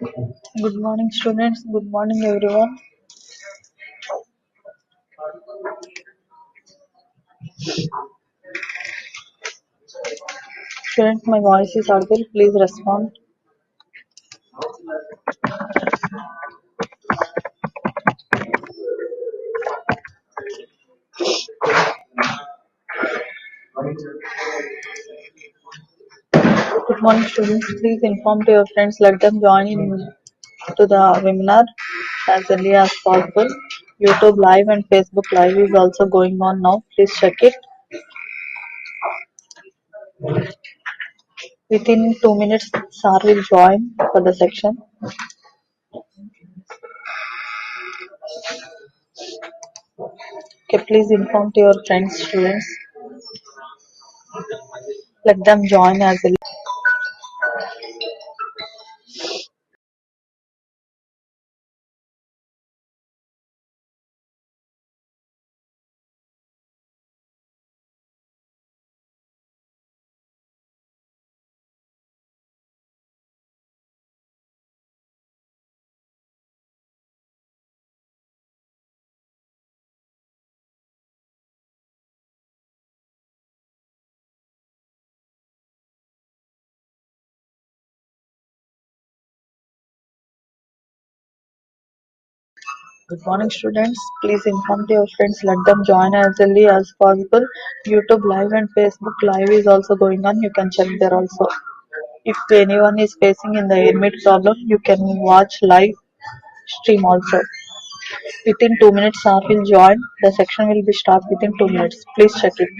Good morning, students. Good morning, everyone. Students, my voice is audible. Please respond. Good morning, students. Please inform to your friends. Let them join in to the webinar as early as possible. YouTube Live and Facebook Live is also going on now. Please check it. Within 2 minutes, Sir will join for the section. Okay, please inform to your friends, students. Let them join as early. Good morning, students. Please inform to your friends. Let them join as early as possible. YouTube Live and Facebook Live is also going on. You can check there also. If anyone is facing in the admit problem, you can watch live stream also. Within 2 minutes, staff will join. The section will be start within 2 minutes. Please check it.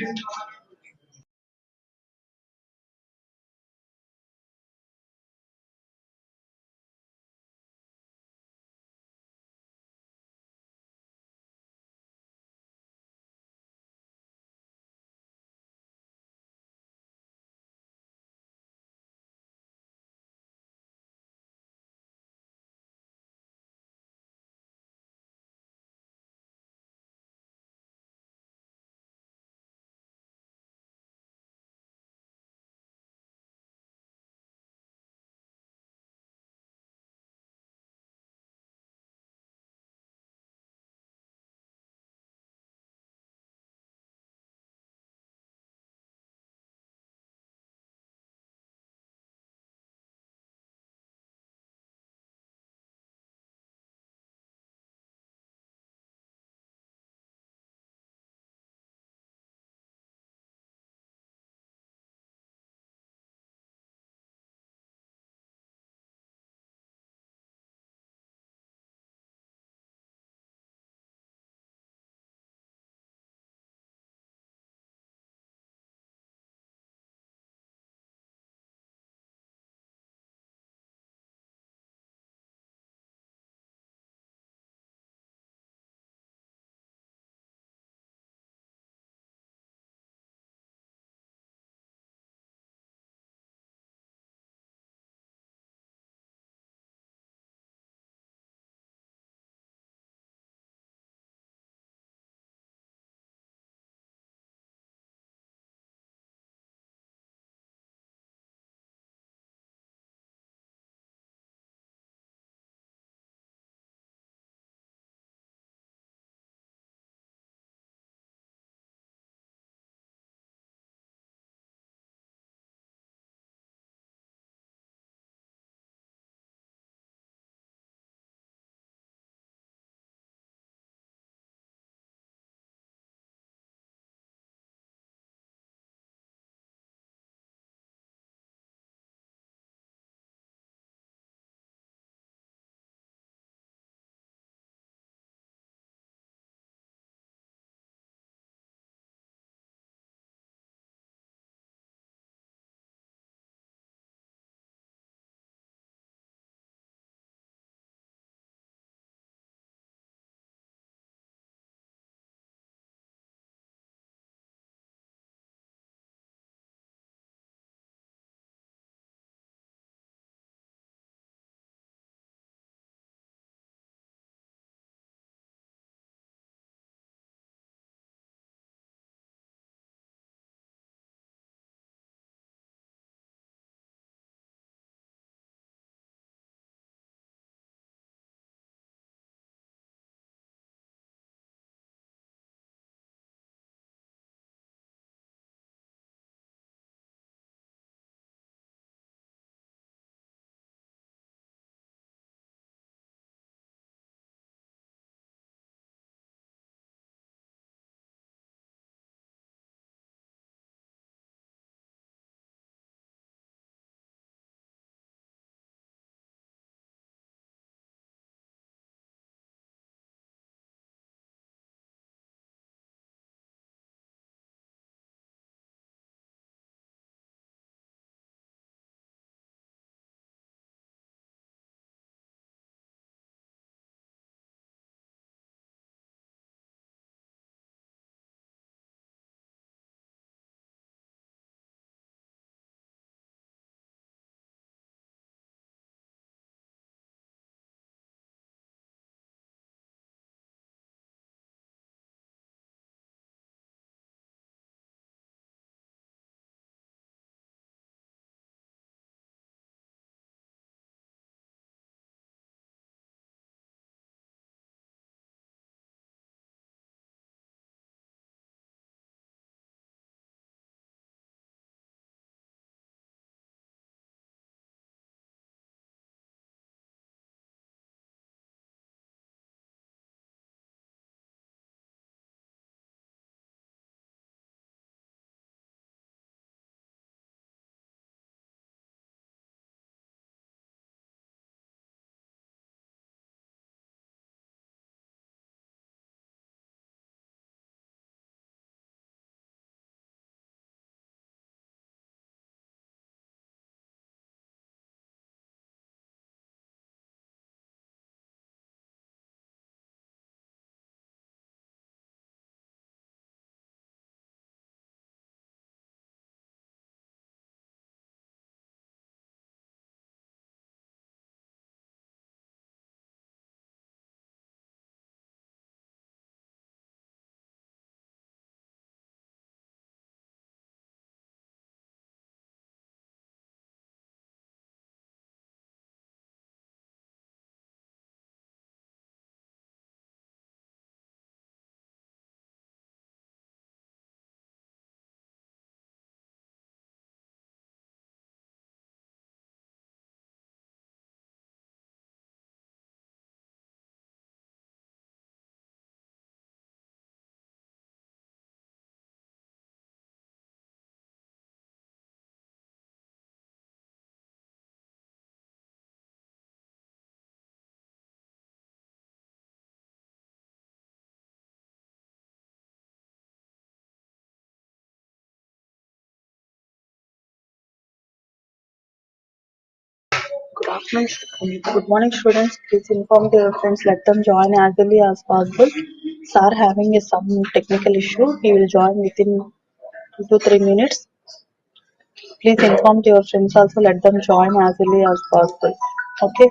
Good morning, students. Please inform your friends. Let them join as early as possible. Sir having some technical issue. He will join within 2 to 3 minutes. Please inform your friends also. Let them join as early as possible. Okay.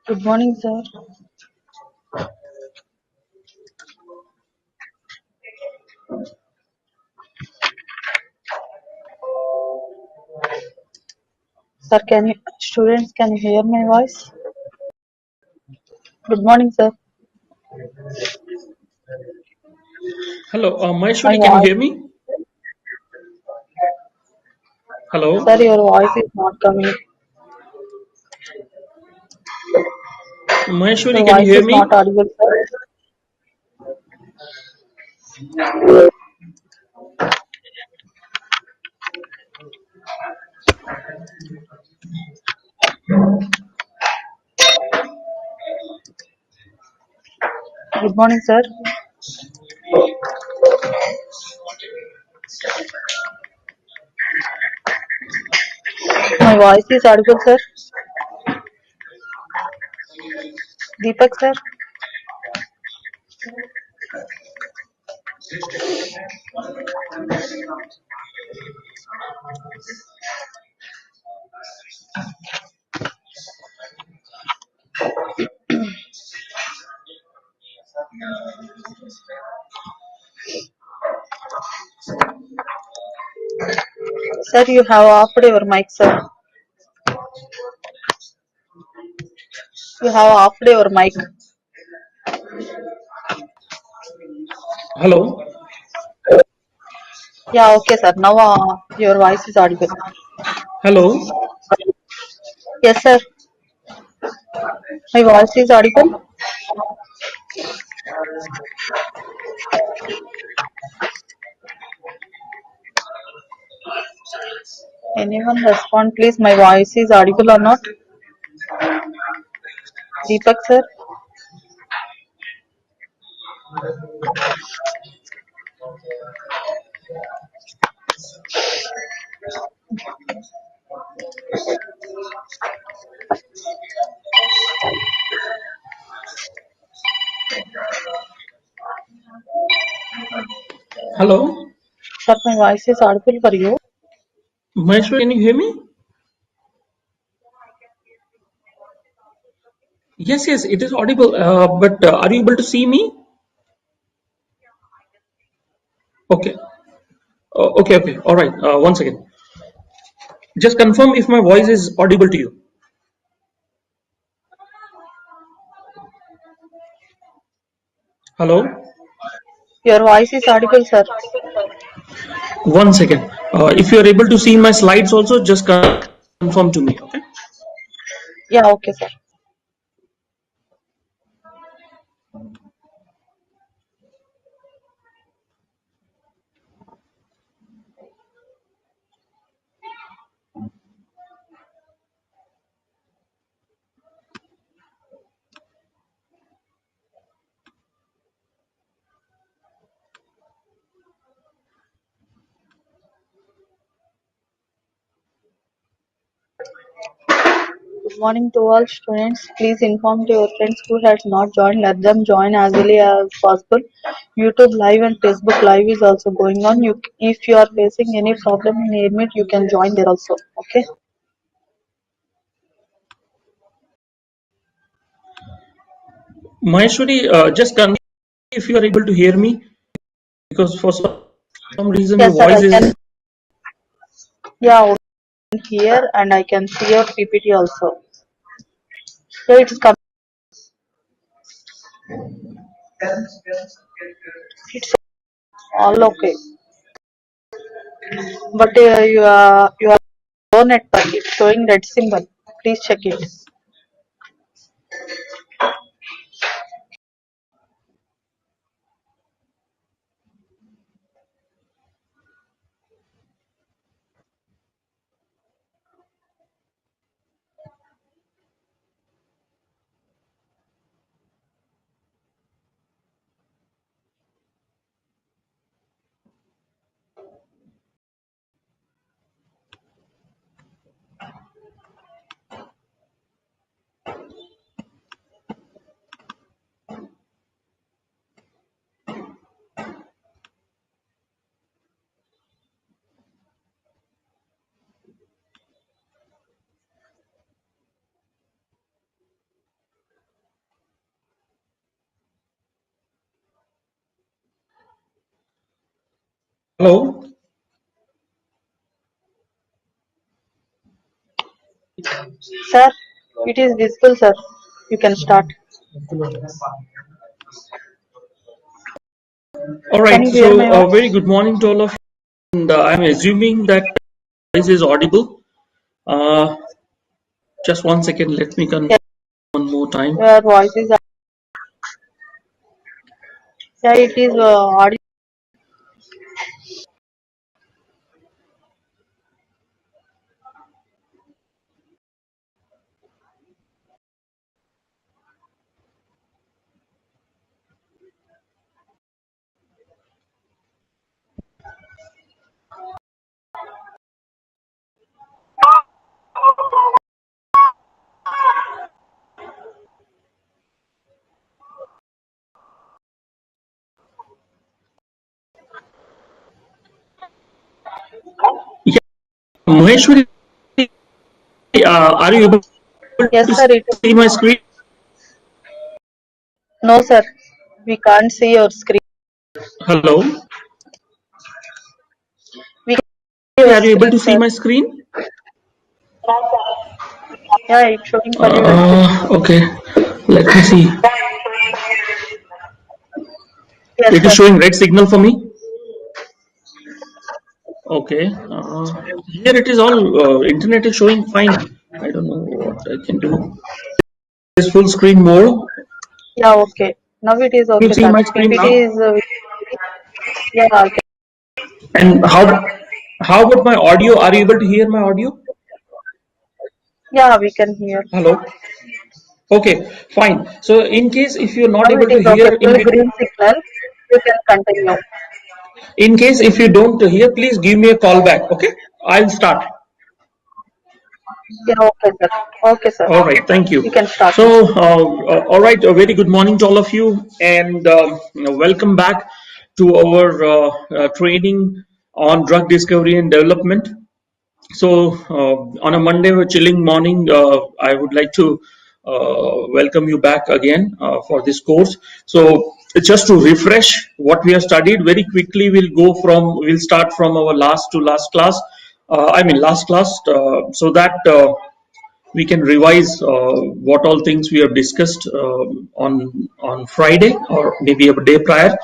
Good morning, sir. Sir, can you hear my voice? Good morning, sir. Hello, My Maheshwari, can you voice, hear me? sir, Hello, your voice is not coming. Your Maheshwari, can you voice hear is not me? audible, sir. Good morning, sir. My voice is audible, sir. Deepak, sir. Sir, you have off your mic, sir. You have off your mic. Hello, Yeah, okay, sir. Now your voice is audible. hello, Yes, sir. My voice is audible. Anyone respond, please? My voice is audible or not? Deepak, sir. hello, Sir, my voice is audible for you. Maheshwari, can you hear me? Yes, yes, it is audible. But are you able to see me? Okay, okay, all right. One second. Just confirm if my voice is audible to you. Hello, Your voice is audible, sir. one second. If you are able to see my slides, also just confirm to me. Okay. Yeah, okay, sir. Good morning to all students. Please inform to your friends who has not joined. Let them join as early as possible. YouTube live and Facebook live is also going on. If you are facing any problem in admit, you can join there also. Okay. Maheshwari, just confirm if you are able to hear me. because for some reason your Yes, sir, voice I is. can. Yeah, I can hear and I can see your PPT also. Yeah, it's it's all okay. But you are low network. It's showing red symbol. Please check it. Hello. Sir, it is visible, sir. You can start. All Can right. you hear So my voice? very good morning to all of you. And I'm assuming that voice is audible. Uh, just 1 second. Let me confirm Yes, one more time. your voice is. Yeah, it is audio. Yeah, Maheshwari, are you able Yes, to sir. It. see my screen? No, sir. We can't see your screen. Hello. We can see your Are you able screen, to see sir. my screen? Yeah, it's showing for you red symbol. Okay. Let me see. Yes, It is sir. showing red signal for me. Okay. Here it is all. Internet is showing fine. I don't know what I can do. Is full screen mode. Yeah, okay. Now it is You okay, see sir. my screen PPT now. is. Yeah, okay. And how about my audio? Are you able to hear my audio? Yeah, we can hear. Hello. Okay, fine. So in case if you're not Now it able to is okay. hear Full green signal. You can continue. in case if you don't hear, please give me a call back. Okay, I'll start. Yeah, okay, sir. Okay, sir. All right, thank You you. can start now. So, all right, a very good morning to all of you, and welcome back to our training on drug discovery and development. So, on a Monday, a chilling morning, I would like to welcome you back again for this course. So, just to refresh what we have studied very quickly, we'll start from our last to last class. Last class, so that we can revise what all things we have discussed on Friday or maybe a day prior,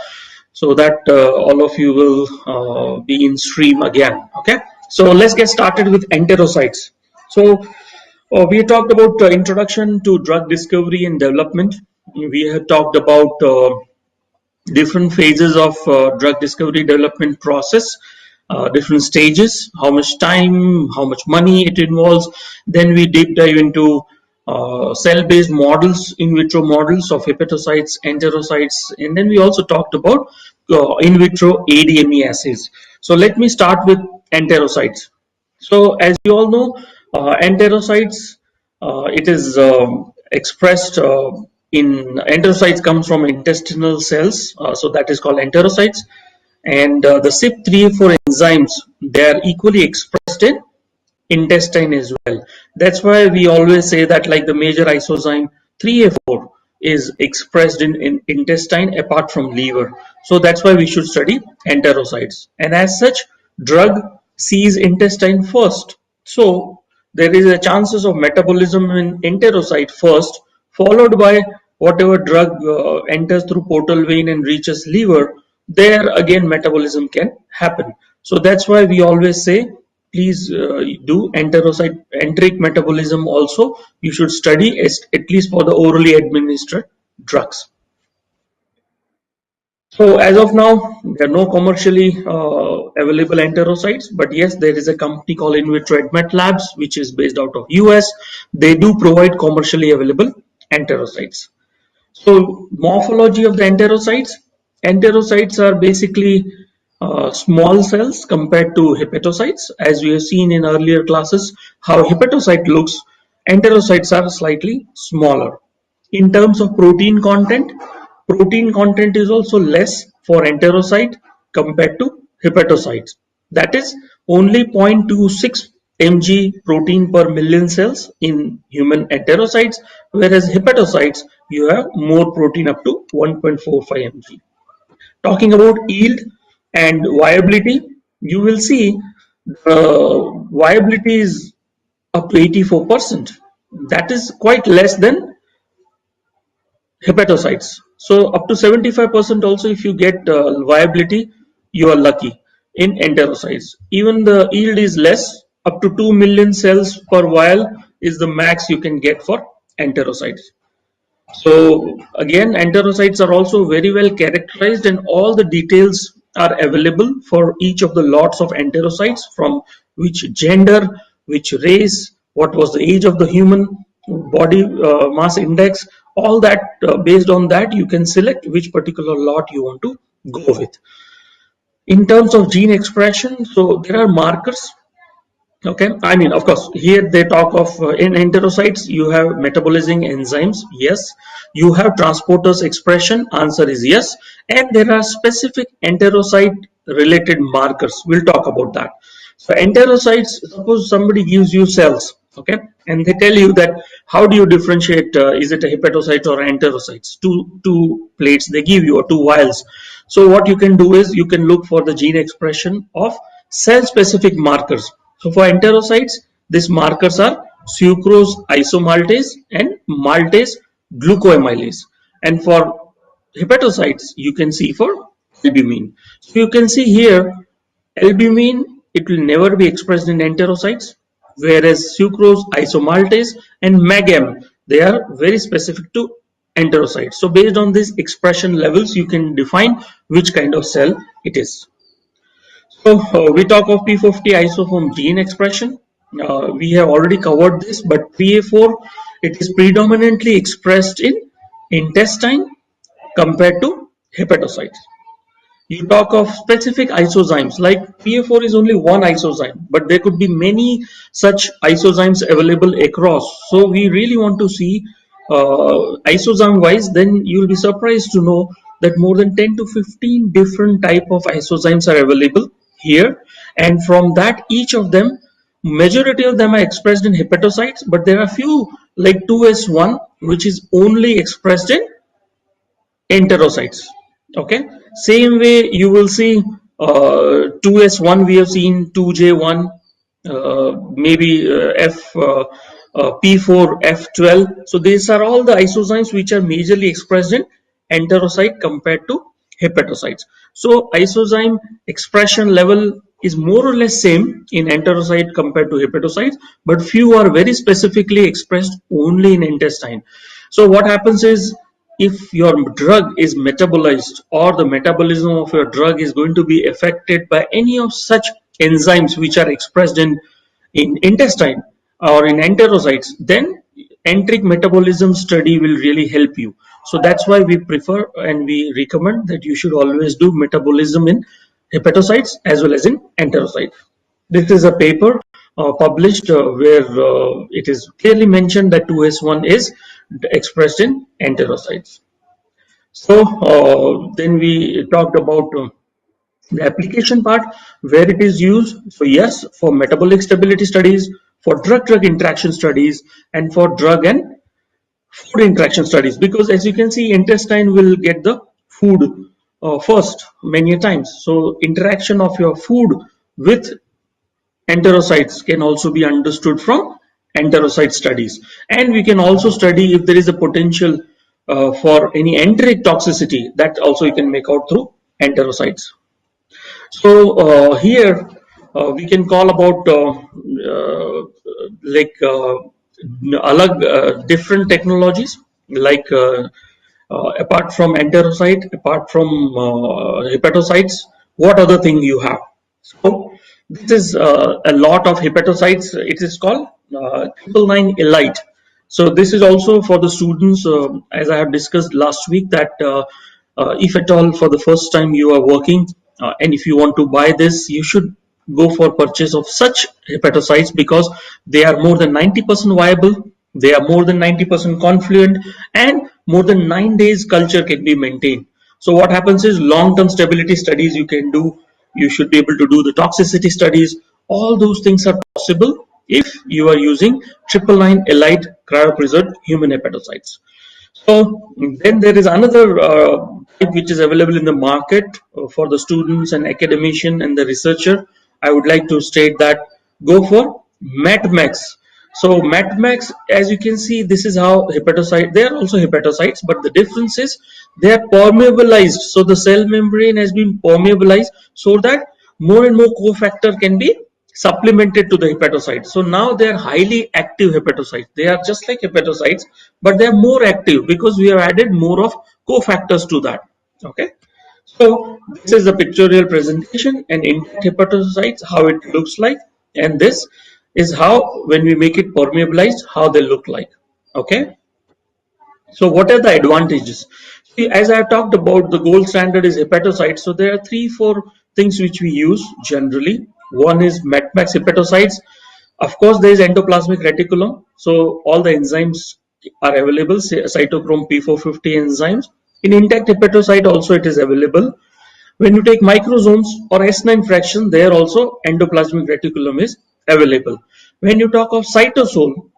so that all of you will be in stream again. Okay, so let's get started with enterocytes. So we talked about introduction to drug discovery and development. We have talked about different phases of drug discovery development process, different stages, how much time, how much money it involves. Then we deep dive into cell-based models, in vitro models of hepatocytes, enterocytes, and then we also talked about in vitro ADME assays. So let me start with enterocytes. So as you all know, enterocytes, it is expressed in enterocytes comes from intestinal cells, so that is called enterocytes. And the CYP3A4 enzymes, they are equally expressed in intestine as well. That's why we always say that like the major isozyme 3A4 is expressed in intestine apart from liver. So that's why we should study enterocytes. And as such, drug sees intestine first. So there is a chances of metabolism in enterocyte first, followed by whatever drug enters through portal vein and reaches liver. There again metabolism can happen. So that's why we always say please do enterocyte enteric metabolism also. You should study at least for the orally administered drugs. So as of now, there are no commercially available enterocytes, but yes, there is a company called In Vitro Admet Labs, which is based out of US. They do provide commercially available enterocytes. So morphology of the enterocytes. Enterocytes are basically small cells compared to hepatocytes. As we have seen in earlier classes, how hepatocyte looks, enterocytes are slightly smaller. In terms of protein content is also less for enterocyte compared to hepatocytes. That is only 0.26 mg protein per million cells in human enterocytes, whereas hepatocytes you have more protein up to 1.45 mg. Talking about yield and viability, you will see viability is up to 84%. That is quite less than hepatocytes. So up to 75% also if you get viability, you are lucky in enterocytes. Even the yield is less, up to 2 million cells per vial is the max you can get for enterocytes. So again, enterocytes are also very well characterized and all the details are available for each of the lots of enterocytes, from which gender, which race, what was the age of the human, body mass index, all that based on that you can select which particular lot you want to go with. In terms of gene expression, so there are markers. Okay, I mean, of course, here they talk of in enterocytes, you have metabolizing enzymes. Yes, you have transporters expression. Answer is yes, and there are specific enterocyte related markers. We'll talk about that. So, enterocytes, suppose somebody gives you cells, okay, and they tell you that how do you differentiate? Is it a hepatocyte or enterocytes? Two plates they give you or two vials. So, what you can do is you can look for the gene expression of cell specific markers. So for enterocytes, these markers are sucrose isomaltase and maltase glucoamylase. And for hepatocytes, you can see for albumin. So you can see here, albumin, it will never be expressed in enterocytes, whereas sucrose isomaltase and MAGM, they are very specific to enterocytes. So based on these expression levels, you can define which kind of cell it is. So we talk of P50 isoform gene expression. We have already covered this, but 3A4, it is predominantly expressed in intestine compared to hepatocytes. You talk of specific isozymes, like PA4 is only one isozyme, but there could be many such isozymes available across. So we really want to see isozyme wise, then you will be surprised to know that more than 10 to 15 different type of isozymes are available here, and from that each of them, majority of them are expressed in hepatocytes, but there are few like 2S1 which is only expressed in enterocytes. Okay, same way you will see 2S1 we have seen 2J1, maybe P4 F12. So these are all the isozymes which are majorly expressed in enterocyte compared to hepatocytes. So isozyme expression level is more or less same in enterocyte compared to hepatocytes, but few are very specifically expressed only in intestine. So what happens is, if your drug is metabolized or the metabolism of your drug is going to be affected by any of such enzymes which are expressed in intestine or in enterocytes, then enteric metabolism study will really help you. So that's why we prefer and we recommend that you should always do metabolism in hepatocytes as well as in enterocytes. This is a paper published where it is clearly mentioned that 2S1 is expressed in enterocytes. So then we talked about the application part, where it is used. So yes, for metabolic stability studies, for drug-drug interaction studies, and for drug and food interaction studies, because as you can see, intestine will get the food first many times. So interaction of your food with enterocytes can also be understood from enterocyte studies. And we can also study if there is a potential for any enteric toxicity, that also you can make out through enterocytes. So here we can call about like different technologies, like apart from enterocyte, apart from hepatocytes, what other thing you have? So this is a lot of hepatocytes. It is called 999 elite. So this is also for the students, as I have discussed last week, that if at all for the first time you are working, and if you want to buy this, you should go for purchase of such hepatocytes, because they are more than 90% viable, they are more than 90% confluent, and more than 9 days culture can be maintained. So what happens is, long-term stability studies you can do, you should be able to do the toxicity studies. All those things are possible if you are using 999 elite cryopreserved human hepatocytes. So then there is another type which is available in the market for the students and academician and the researcher. I would like to state that go for MatMax. So MatMax, as you can see, this is how hepatocyte. They are also hepatocytes, but the difference is they are permeabilized. So the cell membrane has been permeabilized so that more and more cofactor can be supplemented to the hepatocyte. So now they are highly active hepatocytes. They are just like hepatocytes, but they are more active because we have added more of cofactors to that. Okay. So this is the pictorial presentation and intact hepatocytes, how it looks like, and this is how, when we make it permeabilized, how they look like. Okay. So what are the advantages? See, as I have talked about, the gold standard is hepatocytes. So there are 3-4 things which we use generally. One is MatMax hepatocytes. Of course, there is endoplasmic reticulum. So all the enzymes are available, say cytochrome P450 enzymes. In intact hepatocyte also it is available. When you take microsomes or S9 fraction, there also endoplasmic reticulum is available. When you talk of cytosol,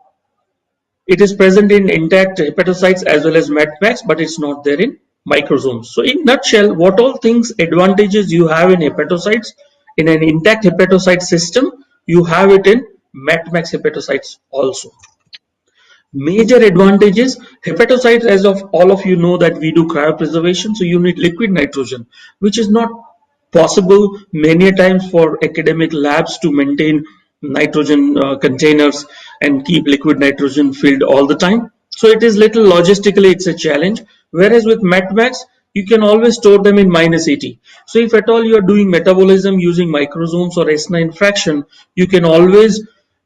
it is present in intact hepatocytes as well as MatMax, but it's not there in microsomes. So in nutshell, what all things advantages you have in hepatocytes, in an intact hepatocyte system, you have it in MatMax hepatocytes also. Major advantages: hepatocytes, as of all of you know, that we do cryopreservation, so you need liquid nitrogen, which is not possible many times for academic labs to maintain nitrogen containers and keep liquid nitrogen filled all the time. So it is little logistically, it's a challenge. Whereas with MatMax, you can always store them in -80. So if at all you are doing metabolism using microsomes or S9 fraction, you can always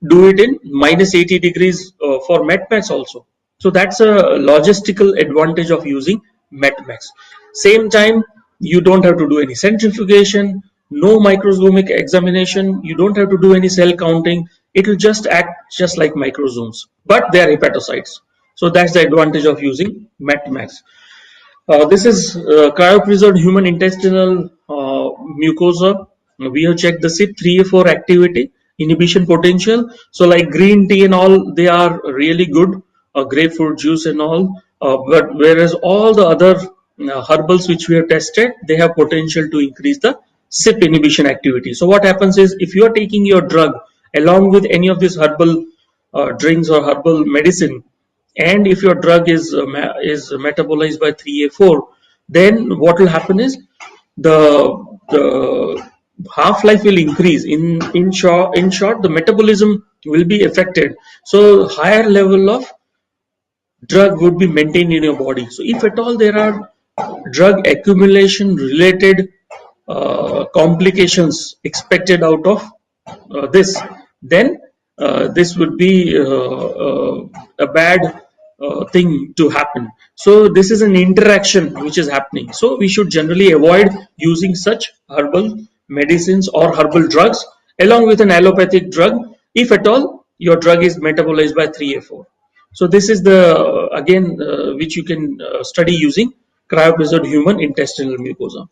do it in -80 degrees for MatMax also. So that's a logistical advantage of using MatMax. Same time, you don't have to do any centrifugation, no microsomic examination, you don't have to do any cell counting. It will just act just like microsomes, but they are hepatocytes. So that's the advantage of using MatMax. This is cryopreserved human intestinal mucosa. We have checked the CYP3A4 activity, inhibition potential. So like green tea and all, they are really good. Grapefruit juice and all. But whereas all the other herbals which we have tested, they have potential to increase the CYP inhibition activity. So what happens is, if you are taking your drug along with any of these herbal drinks or herbal medicine, and if your drug is metabolized by 3A4, then what will happen is the half life will increase. In short, the metabolism will be affected, so higher level of drug would be maintained in your body. So if at all there are drug accumulation related complications expected out of this, then this would be a bad thing to happen. So this is an interaction which is happening. So we should generally avoid using such herbal medicines or herbal drugs along with an allopathic drug, if at all your drug is metabolized by 3A4. So this is the again which you can study using cryopreserved human intestinal mucosa.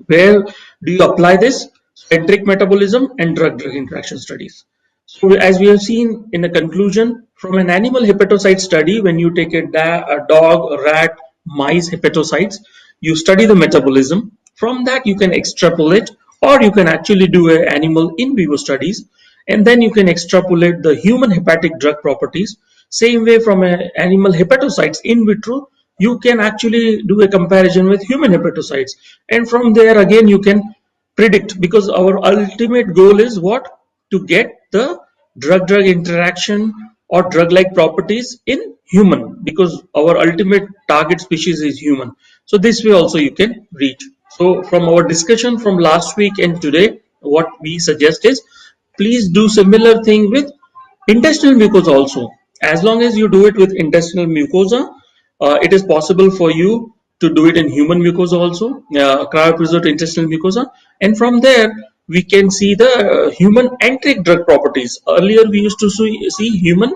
Where do you apply this? Enteric metabolism and drug-drug interaction studies. So as we have seen in the conclusion, from an animal hepatocyte study, when you take a dog, a rat, mice hepatocytes, you study the metabolism. From that, you can extrapolate, or you can actually do a animal in vivo studies, and then you can extrapolate the human hepatic drug properties. Same way from animal hepatocytes in vitro, you can actually do a comparison with human hepatocytes, and from there again you can predict, because our ultimate goal is what? To get the drug-drug interaction or drug-like properties in human, because our ultimate target species is human. So this way also you can reach. So from our discussion from last week and today, what we suggest is, please do similar thing with intestinal mucosa also. As long as you do it with intestinal mucosa, it is possible for you to do it in human mucosa also, cryopreserved intestinal mucosa. And from there, we can see the human enteric drug properties. Earlier, we used to see human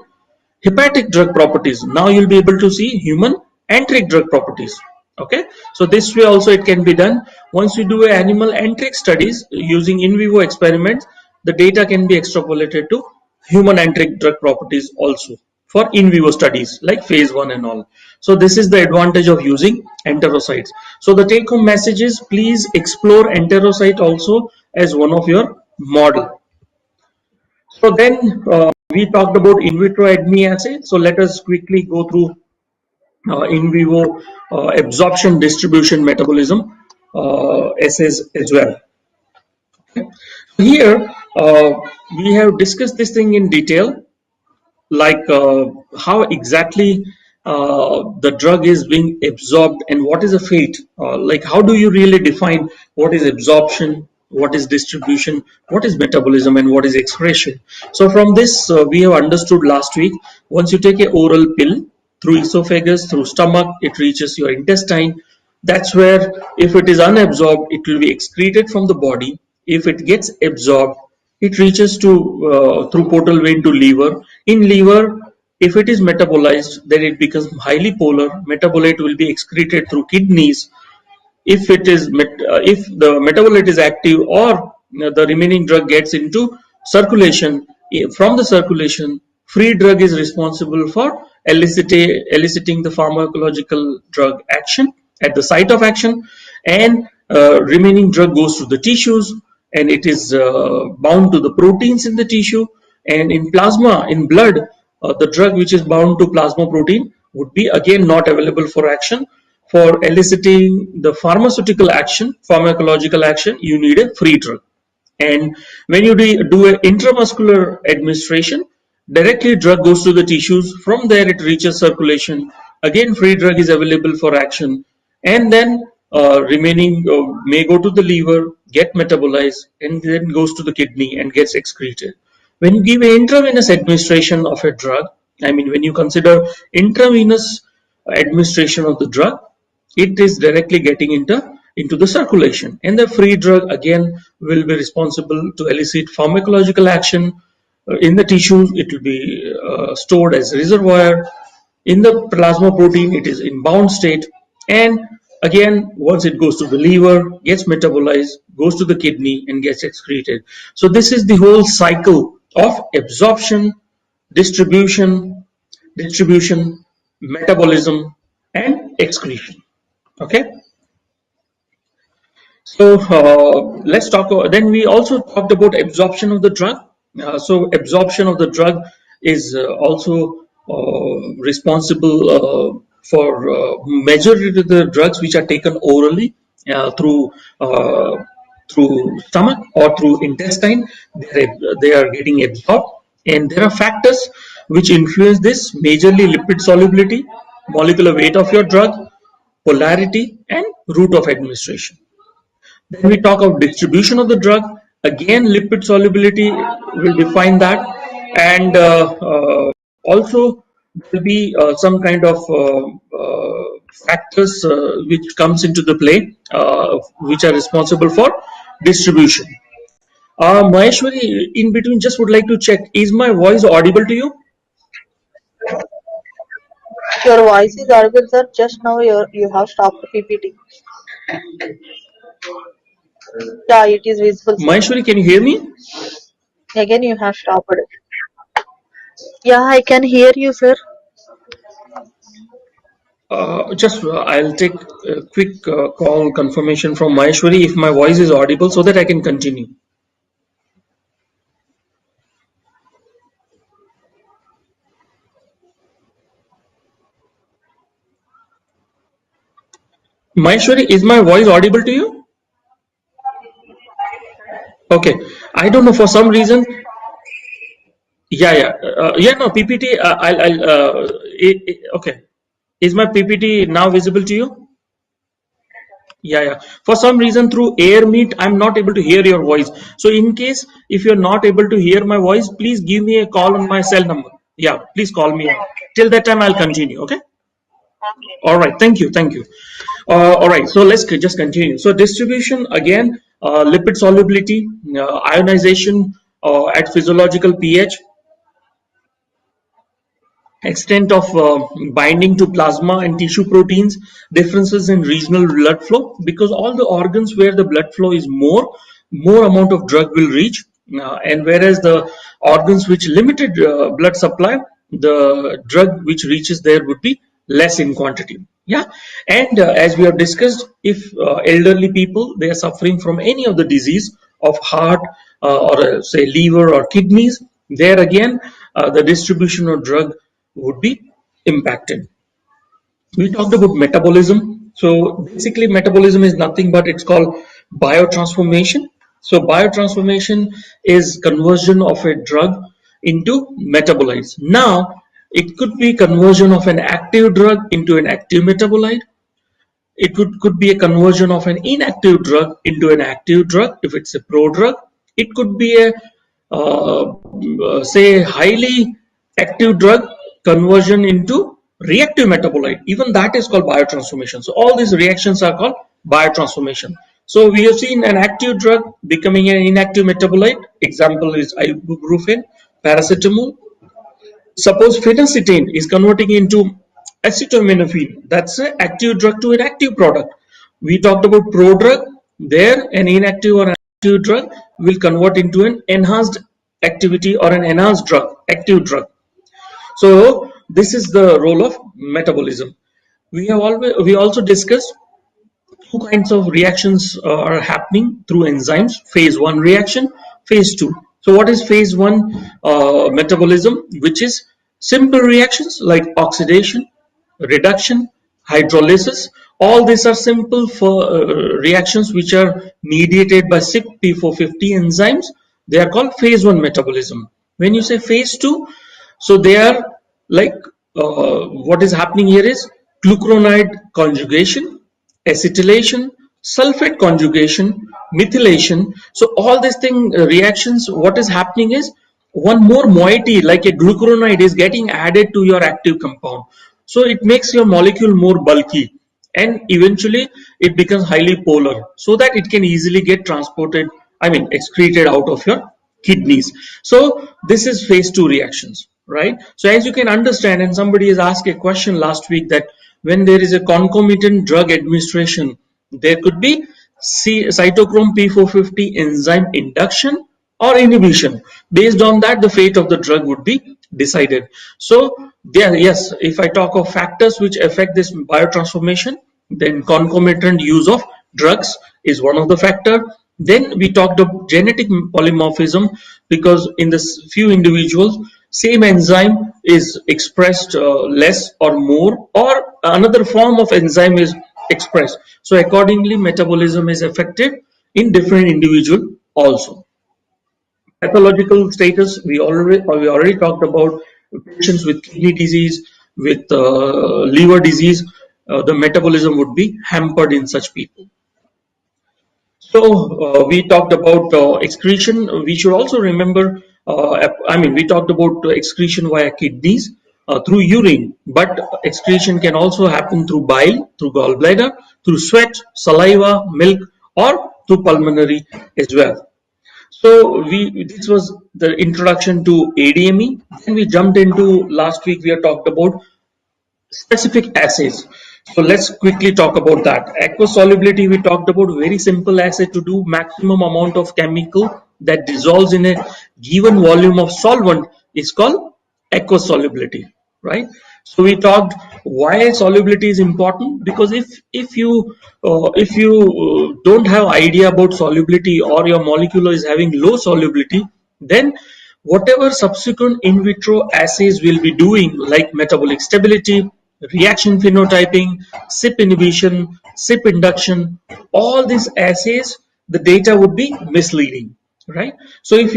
hepatic drug properties. Now you'll be able to see human enteric drug properties. Okay, so this way also it can be done. Once we do a animal enteric studies using in vivo experiments, the data can be extrapolated to human enteric drug properties also for in vivo studies like phase 1 and all. So this is the advantage of using enterocytes. So the take home message is, please explore enterocyte also as one of your model. So then we talked about in vitro ADME assay. So let us quickly go through in vivo absorption, distribution, metabolism assays as well. Here we have discussed this thing in detail, like how exactly the drug is being absorbed and what is the fate. Like how do you really define what is absorption, what is distribution, what is metabolism, and what is excretion. So from this we have understood last week, once you take a oral pill through esophagus, through stomach, it reaches your intestine. That's where, if it is unabsorbed, it will be excreted from the body. If it gets absorbed, it reaches to through portal vein to liver. In liver, if it is metabolized, then it becomes highly polar. Metabolite will be excreted through kidneys. If it is if the metabolite is active, or the remaining drug gets into circulation, from the circulation, free drug is responsible for eliciting the pharmacological drug action at the site of action, and remaining drug goes to the tissues, and it is bound to the proteins in the tissue. And in plasma, in blood, the drug which is bound to plasma protein would be again not available for action. For eliciting the pharmaceutical action, pharmacological action, you need a free drug. And when you do an intramuscular administration, directly drug goes to the tissues. From there, it reaches circulation. Again, free drug is available for action, and then remaining may go to the liver, get metabolized, and then goes to the kidney and gets excreted. When you give an intravenous administration of a drug, I mean, when you consider intravenous administration of the drug, it is directly getting into the circulation, and the free drug again will be responsible to elicit pharmacological action in the tissues. It will be stored as reservoir. In the plasma protein, it is in bound state, and again once it goes to the liver, gets metabolized, goes to the kidney and gets excreted. So this is the whole cycle of absorption, distribution, metabolism, and excretion. Okay, so let's talk. Then we also talked about absorption of the drug. So absorption of the drug is also responsible for majority of the drugs which are taken orally uh, through stomach or through intestine. They are getting absorbed, and there are factors which influence this: majorly lipid solubility, molecular weight of your drug, polarity, and route of administration. Then we talk of distribution of the drug. Again, lipid solubility will define that, and also there will be some kind of factors which comes into the play, which are responsible for distribution. Maheshwari, in between, just would like to check: is my voice audible to you? Your voice is audible, sir. Just now you have stopped PPT. Yeah, it is visible, sir. Maheshwari, can you hear me? Again, you have stopped it. Yeah, I can hear you, sir. I'll take a quick call confirmation from Maheshwari if my voice is audible so that I can continue. Maheshwari, is my voice audible to you? Okay. I don't know for some reason. Yeah, yeah, no PPT. Okay. Is my PPT now visible to you? Yeah, yeah. For some reason through air meet, I'm not able to hear your voice. So in case if you're not able to hear my voice, please give me a call on my cell number. Yeah, please call me. Till that time, I'll continue. Okay. All right. Thank you. Thank you. All right. So let's just continue. So distribution again, lipid solubility, ionization at physiological pH, extent of binding to plasma and tissue proteins, differences in regional blood flow, because all the organs where the blood flow is more amount of drug will reach, and whereas the organs which limited blood supply, the drug which reaches there would be less in quantity. Yeah, and as we have discussed, if elderly people they are suffering from any of the disease of heart or say liver or kidneys, there again the distribution of drug would be impacted. We talked about metabolism. So basically, metabolism is nothing but it's called biotransformation. So biotransformation is conversion of a drug into metabolites. Now, it could be conversion of an active drug into an active metabolite. It could be a conversion of an inactive drug into an active drug if it's a prodrug. It could be a say highly active drug conversion into reactive metabolite. Even that is called biotransformation. So all these reactions are called biotransformation. So we have seen an active drug becoming an inactive metabolite. Example is ibuprofen, paracetamol. Suppose phenacetin is converting into acetaminophen. That's an active drug to an active product. We talked about prodrug. There, an inactive or an active drug will convert into an enhanced activity or an enhanced drug, active drug. So this is the role of metabolism. We also discussed two kinds of reactions are happening through enzymes. Phase 1 reaction, phase 2. So what is phase 1 metabolism, which is simple reactions like oxidation, reduction, hydrolysis. All these are simple for reactions which are mediated by CYP P450 enzymes. They are called phase 1 metabolism. When you say phase 2, so they are like what is happening here is glucuronide conjugation, acetylation, sulfate conjugation, methylation. So all these reactions, what is happening is one more moiety like a glucuronide is getting added to your active compound. So it makes your molecule more bulky and eventually it becomes highly polar so that it can easily get transported, I mean excreted out of your kidneys. So this is phase 2 reactions, right? So as you can understand, and somebody has asked a question last week that when there is a concomitant drug administration, there could be cytochrome P450 enzyme induction or inhibition. Based on that, the fate of the drug would be decided. So there, yes, if I talk of factors which affect this biotransformation, then concomitant use of drugs is one of the factor. Then we talked of genetic polymorphism, because in this few individuals same enzyme is expressed less or more, or another form of enzyme is expressed. So accordingly metabolism is affected in different individual also. Pathological status, we already talked about patients with kidney disease, with liver disease, the metabolism would be hampered in such people. So we talked about excretion. We should also remember, we talked about excretion via kidneys through urine, but excretion can also happen through bile, through gallbladder, through sweat, saliva, milk, or through pulmonary as well. So this was the introduction to ADME. Then we jumped into last week. We have talked about specific assays. So let's quickly talk about that. Aqueous solubility, we talked about very simple assay to do maximum amount of chemical that dissolves in a given volume of solvent is called aqueous solubility, right? So we talked why solubility is important, because if you don't have idea about solubility, or your molecule is having low solubility, then whatever subsequent in vitro assays will be doing, like metabolic stability, reaction phenotyping, CYP inhibition, CYP induction, all these assays, the data would be misleading, right? So if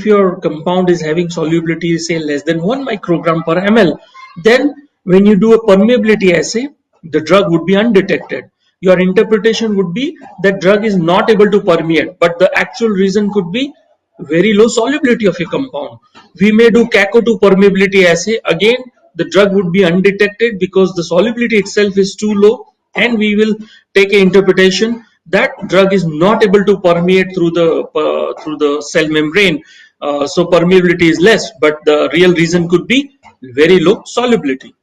your compound is having solubility, say, less than 1 microgram per ml, then when you do a permeability assay, the drug would be undetected. Your interpretation would be that drug is not able to permeate, but the actual reason could be very low solubility of your compound. We may do CACO2 permeability assay. Again, the drug would be undetected because the solubility itself is too low, and we will take an interpretation that drug is not able to permeate through the cell membrane. So permeability is less, but the real reason could be very low solubility.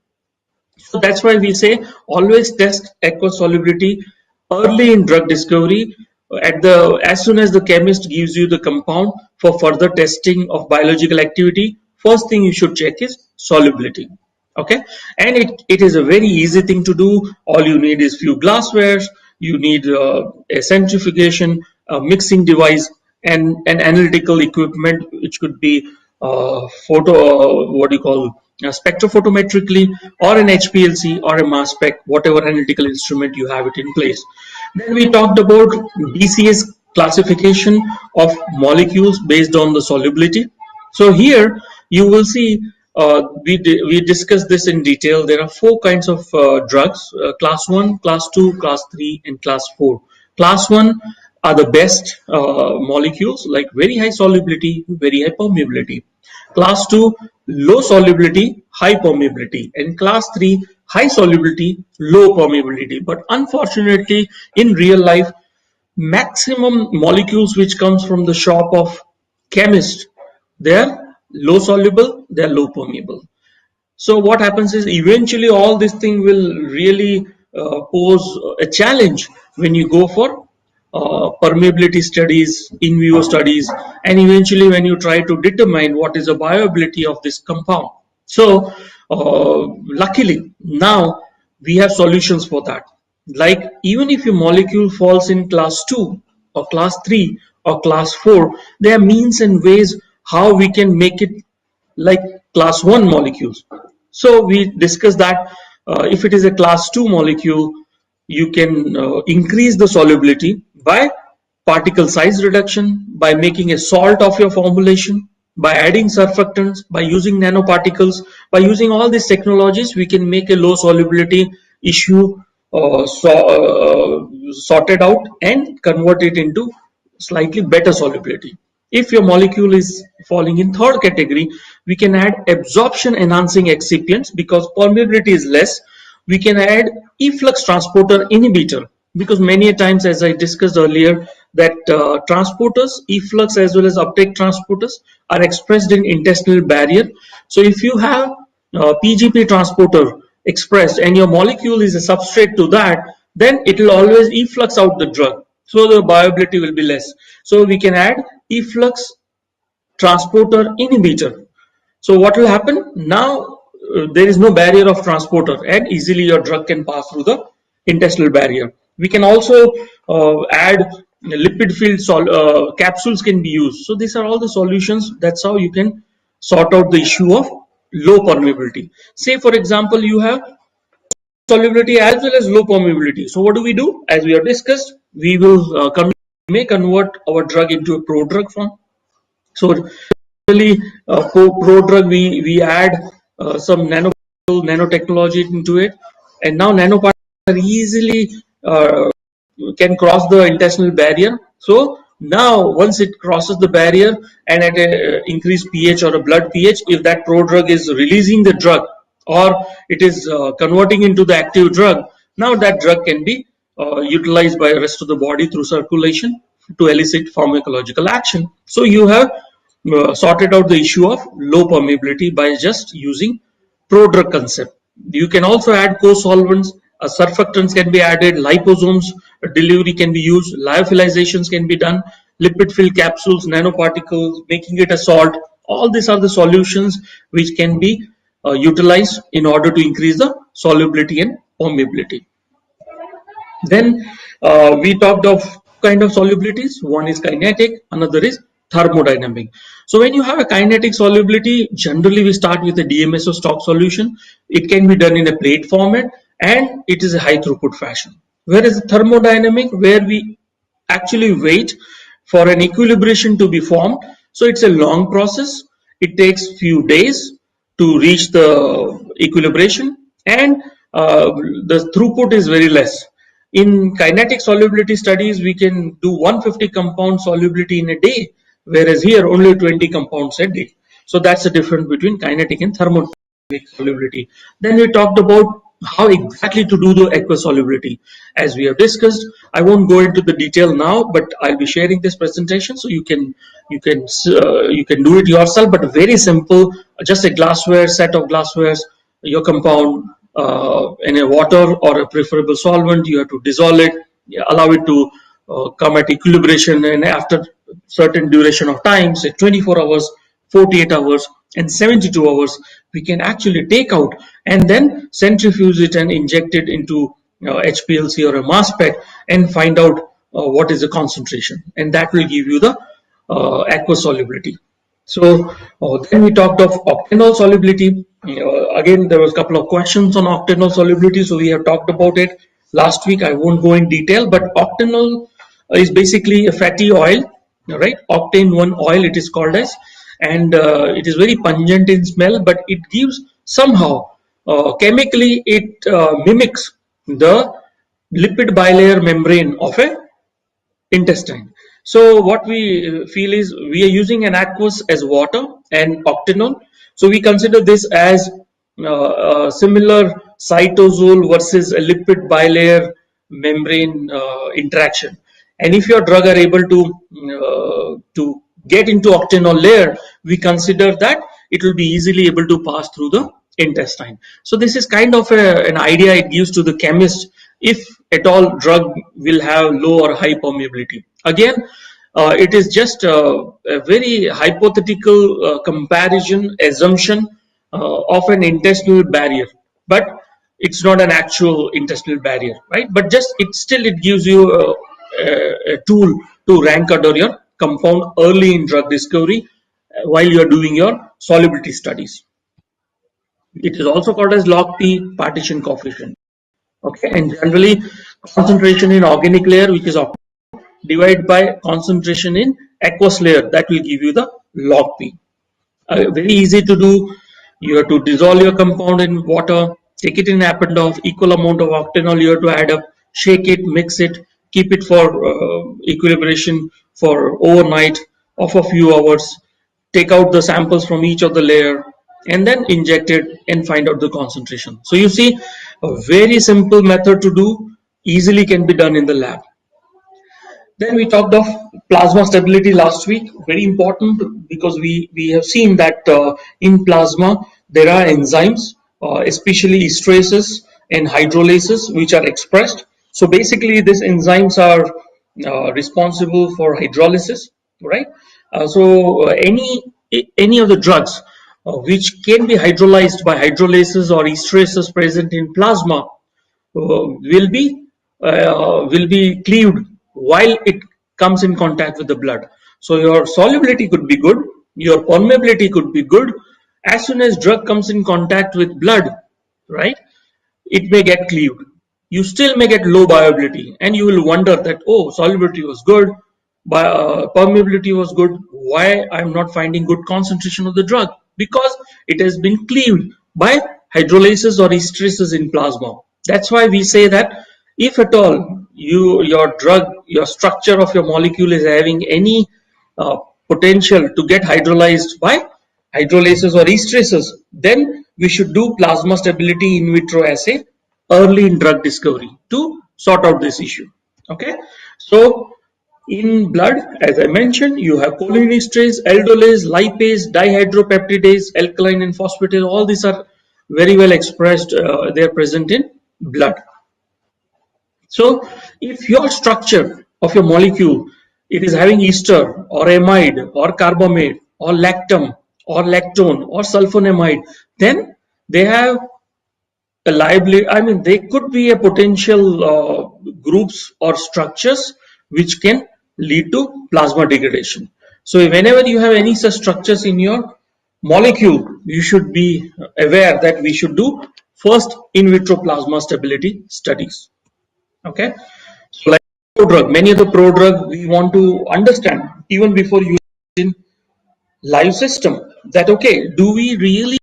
So that's why we say always test aqueous solubility early in drug discovery. As soon as the chemist gives you the compound for further testing of biological activity, first thing you should check is solubility. Okay, and it is a very easy thing to do. All you need is few glasswares. You need a centrifugation, a mixing device, and an analytical equipment, which could be what do you call spectrophotometrically, or an HPLC, or a mass spec, whatever analytical instrument you have it in place. Then we talked about BCS classification of molecules based on the solubility. So here you will see we discussed this in detail. There are four kinds of drugs: class 1, class 2, class 3, and class 4. Class 1 are the best molecules, like very high solubility, very high permeability. Class 2, low solubility, high permeability. And class 3, high solubility, low permeability. But unfortunately, in real life, maximum molecules which comes from the shop of chemist, they are low soluble, they are low permeable. So what happens is, eventually all this thing will really pose a challenge when you go for permeability studies, in vivo studies, and eventually when you try to determine what is the viability of this compound. So luckily now we have solutions for that. Like, even if your molecule falls in class 2 or class 3 or class 4, there are means and ways how we can make it like class 1 molecules. So we discussed that if it is a class 2 molecule, you can increase the solubility by particle size reduction, by making a salt of your formulation, by adding surfactants, by using nanoparticles. By using all these technologies, we can make a low solubility issue sorted out and convert it into slightly better solubility. If your molecule is falling in third category, we can add absorption enhancing excipients. Because permeability is less, we can add efflux transporter inhibitor, because many times, as I discussed earlier, that transporters, efflux as well as uptake transporters, are expressed in intestinal barrier. So if you have PGP transporter expressed and your molecule is a substrate to that, then it will always efflux out the drug, so the viability will be less. So we can add efflux transporter inhibitor. So what will happen now? There is no barrier of transporter, and easily your drug can pass through the intestinal barrier. We can also add lipid filled capsules can be used. So these are all the solutions. That's how you can sort out the issue of low permeability. Say, for example, you have solubility as well as low permeability. So what do we do? As we have discussed, we will may convert our drug into a prodrug form. So really, for prodrug, we add some nanotechnology into it, and now nanoparticles are easily can cross the intestinal barrier. So now once it crosses the barrier, and at a increased pH or a blood pH, if that prodrug is releasing the drug, or it is converting into the active drug, now that drug can be utilized by the rest of the body through circulation to elicit pharmacological action. So you have sorted out the issue of low permeability by just using prodrug concept. You can also add co-solvents, surfactants can be added, liposomes delivery can be used, lyophilizations can be done, lipid filled capsules, nanoparticles, making it a salt. All these are the solutions which can be utilized in order to increase the solubility and permeability. Then we talked of kind of solubilities. One is kinetic, another is thermodynamic. So when you have a kinetic solubility, generally we start with a DMSO stock solution. It can be done in a plate format and it is a high throughput fashion. Whereas thermodynamic, where we actually wait for an equilibration to be formed. So it's a long process. It takes few days to reach the equilibration, and the throughput is very less. In kinetic solubility studies, we can do 150 compound solubility in a day, whereas here only 20 compounds a day. So that's the difference between kinetic and thermodynamic solubility. Then we talked about how exactly to do the aqueous solubility. As we have discussed, I won't go into the detail now, but I'll be sharing this presentation so you can do it yourself. But very simple, just a glassware, set of glasswares, your compound in a water or a preferable solvent. You have to dissolve it, allow it to come at equilibration, and after certain duration of time, say 24 hours, 48 hours, and 72 hours, we can actually take out and then centrifuge it and inject it into HPLC or a mass spec and find out what is the concentration, and that will give you the aqueous solubility. So then we talked of octanol solubility. Again, there was a couple of questions on octanol solubility, so we have talked about it last week. I won't go in detail, but octanol is basically a fatty oil, right? Octane 1 oil it is called as, and it is very pungent in smell, but it gives somehow chemically it mimics the lipid bilayer membrane of a intestine. So what we feel is we are using an aqueous as water and octanol. So we consider this as similar cytosol versus a lipid bilayer membrane interaction. And if your drug are able to get into octanol layer, we consider that it will be easily able to pass through the intestine. So this is kind of an idea it gives to the chemist if at all drug will have low or high permeability. Again, it is just a very hypothetical comparison assumption of an intestinal barrier, but it's not an actual intestinal barrier, right? But just it gives you a tool to rank order your compound early in drug discovery while you are doing your solubility studies. It is also called as log P partition coefficient. Okay, and generally concentration in organic layer, which is divided by concentration in aqueous layer, that will give you the log P. Very easy to do. You have to dissolve your compound in water, take it in Appendoff, equal amount of octanol you have to add up, shake it, mix it, keep it for equilibration for overnight of a few hours, take out the samples from each of the layer, and then inject it and find out the concentration. So you see, a very simple method to do, easily can be done in the lab. Then we talked of plasma stability last week, very important because we have seen that in plasma there are enzymes, especially esterases and hydrolases, which are expressed. So basically these enzymes are responsible for hydrolysis, right? Any of the drugs which can be hydrolyzed by hydrolases or esterases present in plasma will be cleaved while it comes in contact with the blood. So your solubility could be good, your permeability could be good. As soon as drug comes in contact with blood, right, it may get cleaved. You still may get low bioavailability, and you will wonder that, oh, solubility was good, permeability was good, why I'm not finding good concentration of the drug? Because it has been cleaved by hydrolases or esterases in plasma. That's why we say that if at all your drug, your structure of your molecule is having any potential to get hydrolyzed by hydrolases or esterases, then we should do plasma stability in vitro assay early in drug discovery to sort out this issue. Okay, so in blood, as I mentioned, you have cholinesterase, aldolase, lipase, dihydropeptidase, alkaline and phosphatase. All these are very well expressed. They are present in blood. So if your structure of your molecule, it is having ester or amide or carbamate or lactam or lactone or sulfonamide, then they have a liability. I mean, they could be a potential groups or structures which can lead to plasma degradation. So whenever you have any such structures in your molecule, you should be aware that we should do first in vitro plasma stability studies. Okay, so like prodrug, many of the prodrug we want to understand even before using in live system, that okay, do we really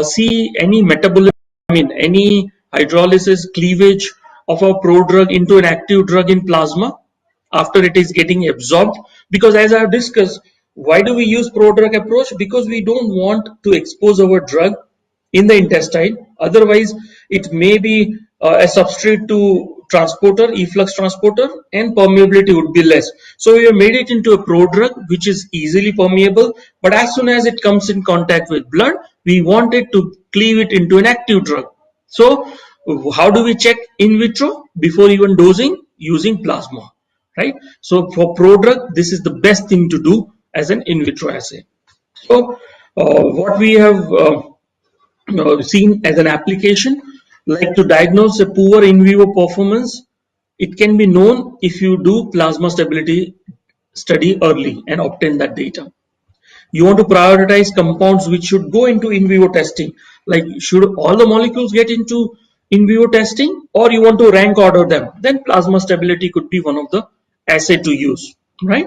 see any metabolism, I mean any hydrolysis cleavage of a prodrug into an active drug in plasma after it is getting absorbed? Because as I have discussed, why do we use prodrug approach? Because we don't want to expose our drug in the intestine. Otherwise, it may be a substrate to transporter, efflux transporter, and permeability would be less. So we have made it into a prodrug which is easily permeable, but as soon as it comes in contact with blood, we want it to cleave it into an active drug. So how do we check in vitro before even dosing? Using plasma, right? So for prodrug, this is the best thing to do as an in vitro assay. So what we have seen as an application, like to diagnose a poor in vivo performance, it can be known if you do plasma stability study early and obtain that data. You want to prioritize compounds which should go into in vivo testing, like should all the molecules get into in vivo testing, or you want to rank order them, then plasma stability could be one of the assay to use, right?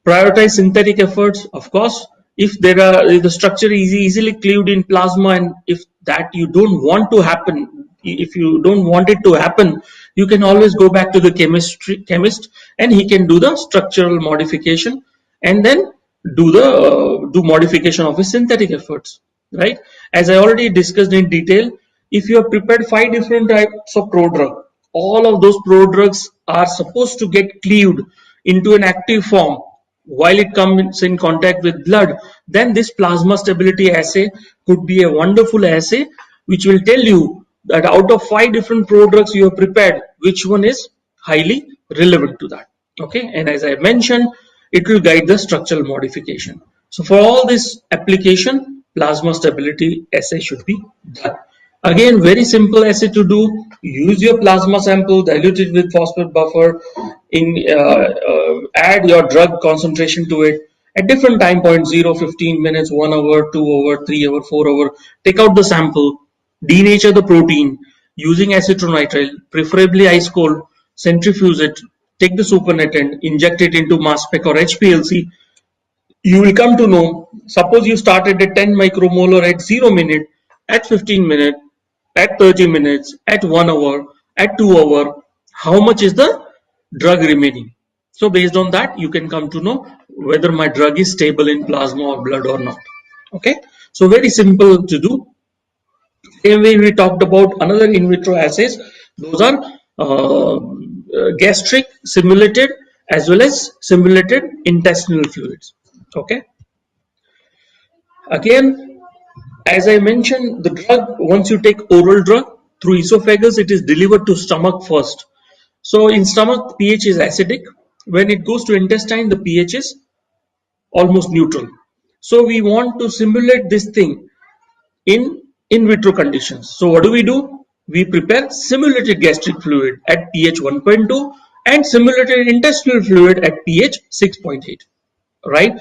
Prioritize synthetic efforts, of course. If the structure is easily cleaved in plasma, and if that you don't want to happen, if you don't want it to happen, you can always go back to the chemist, and he can do the structural modification, and then do modification of his synthetic efforts, right? As I already discussed in detail, if you have prepared 5 different types of prodrug, all of those prodrugs are supposed to get cleaved into an active form while it comes in contact with blood, then this plasma stability assay could be a wonderful assay which will tell you that out of 5 different prodrugs you have prepared, which one is highly relevant to that. Okay, and as I mentioned, it will guide the structural modification. So for all this application, plasma stability assay should be done. Again, very simple assay to do. Use your plasma sample, dilute it with phosphate buffer, add your drug concentration to it at different time points, 0, 15 minutes, 1 hour, 2 hour, 3 hour, 4 hour. Take out the sample, denature the protein using acetronitrile, preferably ice cold, centrifuge it, take the supernatant, inject it into mass spec or HPLC. You will come to know, suppose you started at 10 micromolar at 0 minute, at 15 minute, at 30 minutes, at 1 hour, at 2 hour, how much is the drug remaining. So based on that, you can come to know whether my drug is stable in plasma or blood or not. Okay, so very simple to do. Same way we talked about another in vitro assays. Those are gastric simulated as well as simulated intestinal fluids. Okay. Again, as I mentioned, the drug, once you take oral drug through esophagus, it is delivered to stomach first. So in stomach, pH is acidic. When it goes to intestine, the pH is almost neutral. So we want to simulate this thing in vitro conditions. So what do? We prepare simulated gastric fluid at pH 1.2 and simulated intestinal fluid at pH 6.8, right?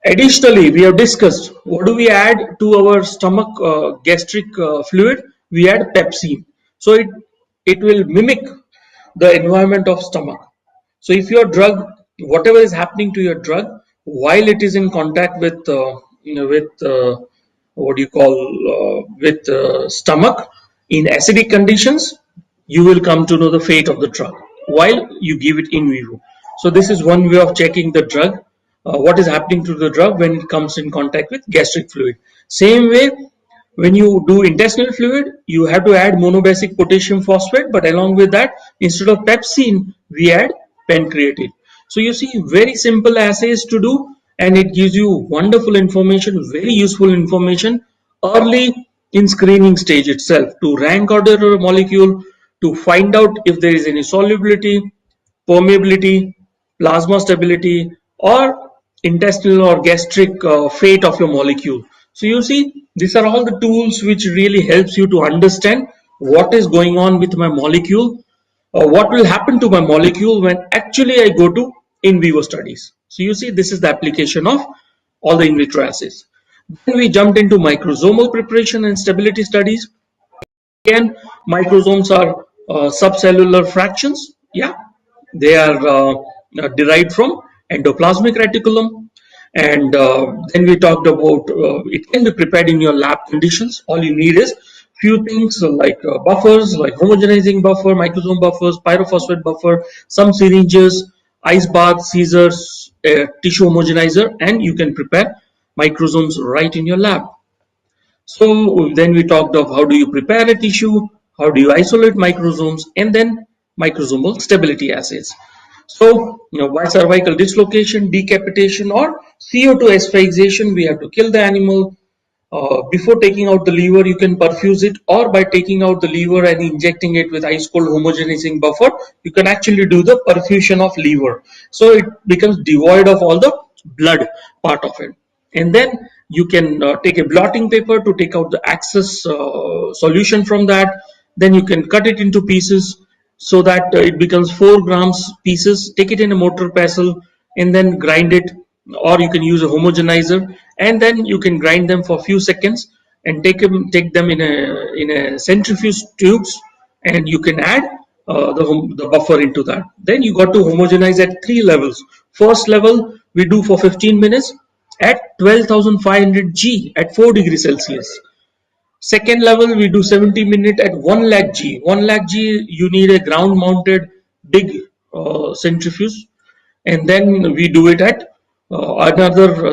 Additionally, we have discussed what do we add to our stomach gastric fluid? We add pepsine. So it will mimic the environment of stomach. So if your drug, whatever is happening to your drug, while it is in contact with what do you call with stomach in acidic conditions, you will come to know the fate of the drug while you give it in vivo. So this is one way of checking the drug, what is happening to the drug when it comes in contact with gastric fluid. Same way, when you do intestinal fluid, you have to add monobasic potassium phosphate, but along with that, instead of pepsine, we add pancreatine. So you see, very simple assays to do, and it gives you wonderful information, very useful information early in screening stage itself to rank order a molecule, to find out if there is any solubility, permeability, plasma stability, or intestinal or gastric fate of your molecule. So you see, these are all the tools which really helps you to understand what is going on with my molecule, what will happen to my molecule when actually I go to in vivo studies. So you see, this is the application of all the in vitro assays. Then we jumped into microsomal preparation and stability studies. Again, microsomes are subcellular fractions. Yeah, they are derived from endoplasmic reticulum. And then we talked about it can be prepared in your lab conditions. All you need is few things like buffers, like homogenizing buffer, microsome buffers, pyrophosphate buffer, some syringes, ice bath, scissors, tissue homogenizer, and you can prepare microsomes right in your lab. So then we talked of how do you prepare a tissue, how do you isolate microsomes, and then microsomal stability assays. So, why cervical dislocation, decapitation, or CO2 asphyxiation, we have to kill the animal. Before taking out the liver, you can perfuse it, or by taking out the liver and injecting it with ice cold homogenizing buffer, you can actually do the perfusion of liver. So it becomes devoid of all the blood part of it. And then you can take a blotting paper to take out the excess solution from that. Then you can cut it into pieces so that it becomes 4 grams pieces. Take it in a mortar pestle and then grind it, or you can use a homogenizer, and then you can grind them for a few seconds and take them in a centrifuge tubes, and you can add the buffer into that. Then you got to homogenize at 3 levels. First level we do for 15 minutes at 12,500 G at 4 degrees Celsius. Second level we do 70 minutes at 1 lakh G. 1 lakh G you need a ground mounted big centrifuge, and then we do it at another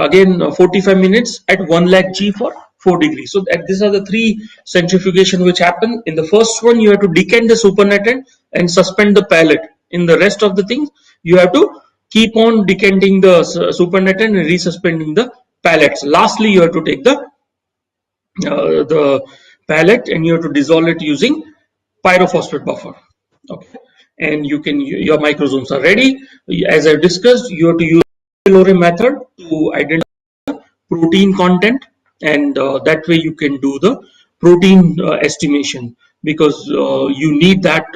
again 45 minutes at 1 lakh G for 4 degrees. So these are the 3 centrifugation which happen. In the first one you have to decant the supernatant and suspend the pellet. In the rest of the things you have to keep on decanting the supernatant and resuspending the pellets. Lastly you have to take the pellet and you have to dissolve it using pyrophosphate buffer. Okay, and your microsomes are ready. As I discussed, you have to use Lore method to identify protein content, and that way you can do the protein estimation, because you need that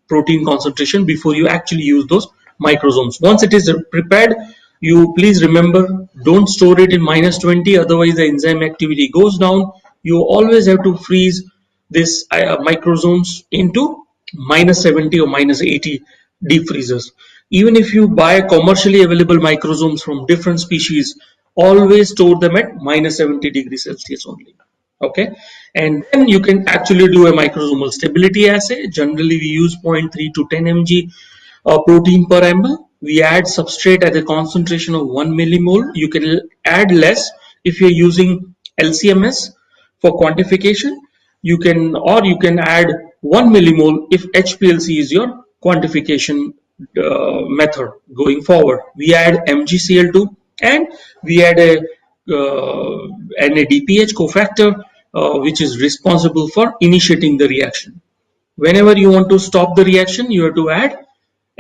protein concentration before you actually use those microsomes. Once it is prepared, you please remember, don't store it in -20, otherwise the enzyme activity goes down. You always have to freeze this microsomes into -70 or -80 deep freezers. Even if you buy commercially available microsomes from different species, always store them at -70 degrees Celsius only. Okay, and then you can actually do a microsomal stability assay. Generally we use 0.3 to 10 mg protein per ml. We add substrate at a concentration of 1 millimole. You can add less if you're using LCMS for quantification. You can add 1 millimole if HPLC is your quantification method going forward. We add MgCl2, and we add a NADPH cofactor, which is responsible for initiating the reaction. Whenever you want to stop the reaction, you have to add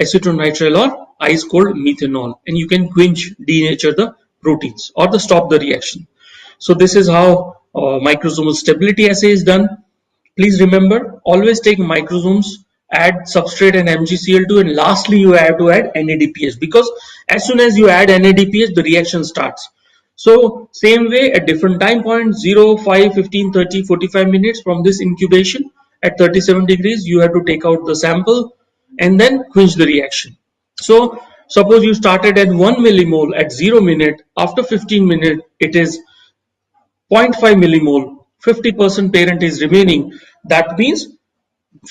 acetonitrile or ice cold methanol, and you can quench, denature the proteins or the stop the reaction. So this is how microsomal stability assay is done. Please remember, always take microsomes, add substrate and MgCl2, and lastly you have to add NADPH, because as soon as you add NADPH, the reaction starts. So same way at different time points, 0, 5, 15, 30, 45 minutes from this incubation at 37 degrees, you have to take out the sample and then quench the reaction. So suppose you started at 1 millimole at 0 minute, after 15 minutes it is 0.5 millimole, 50% parent is remaining. That means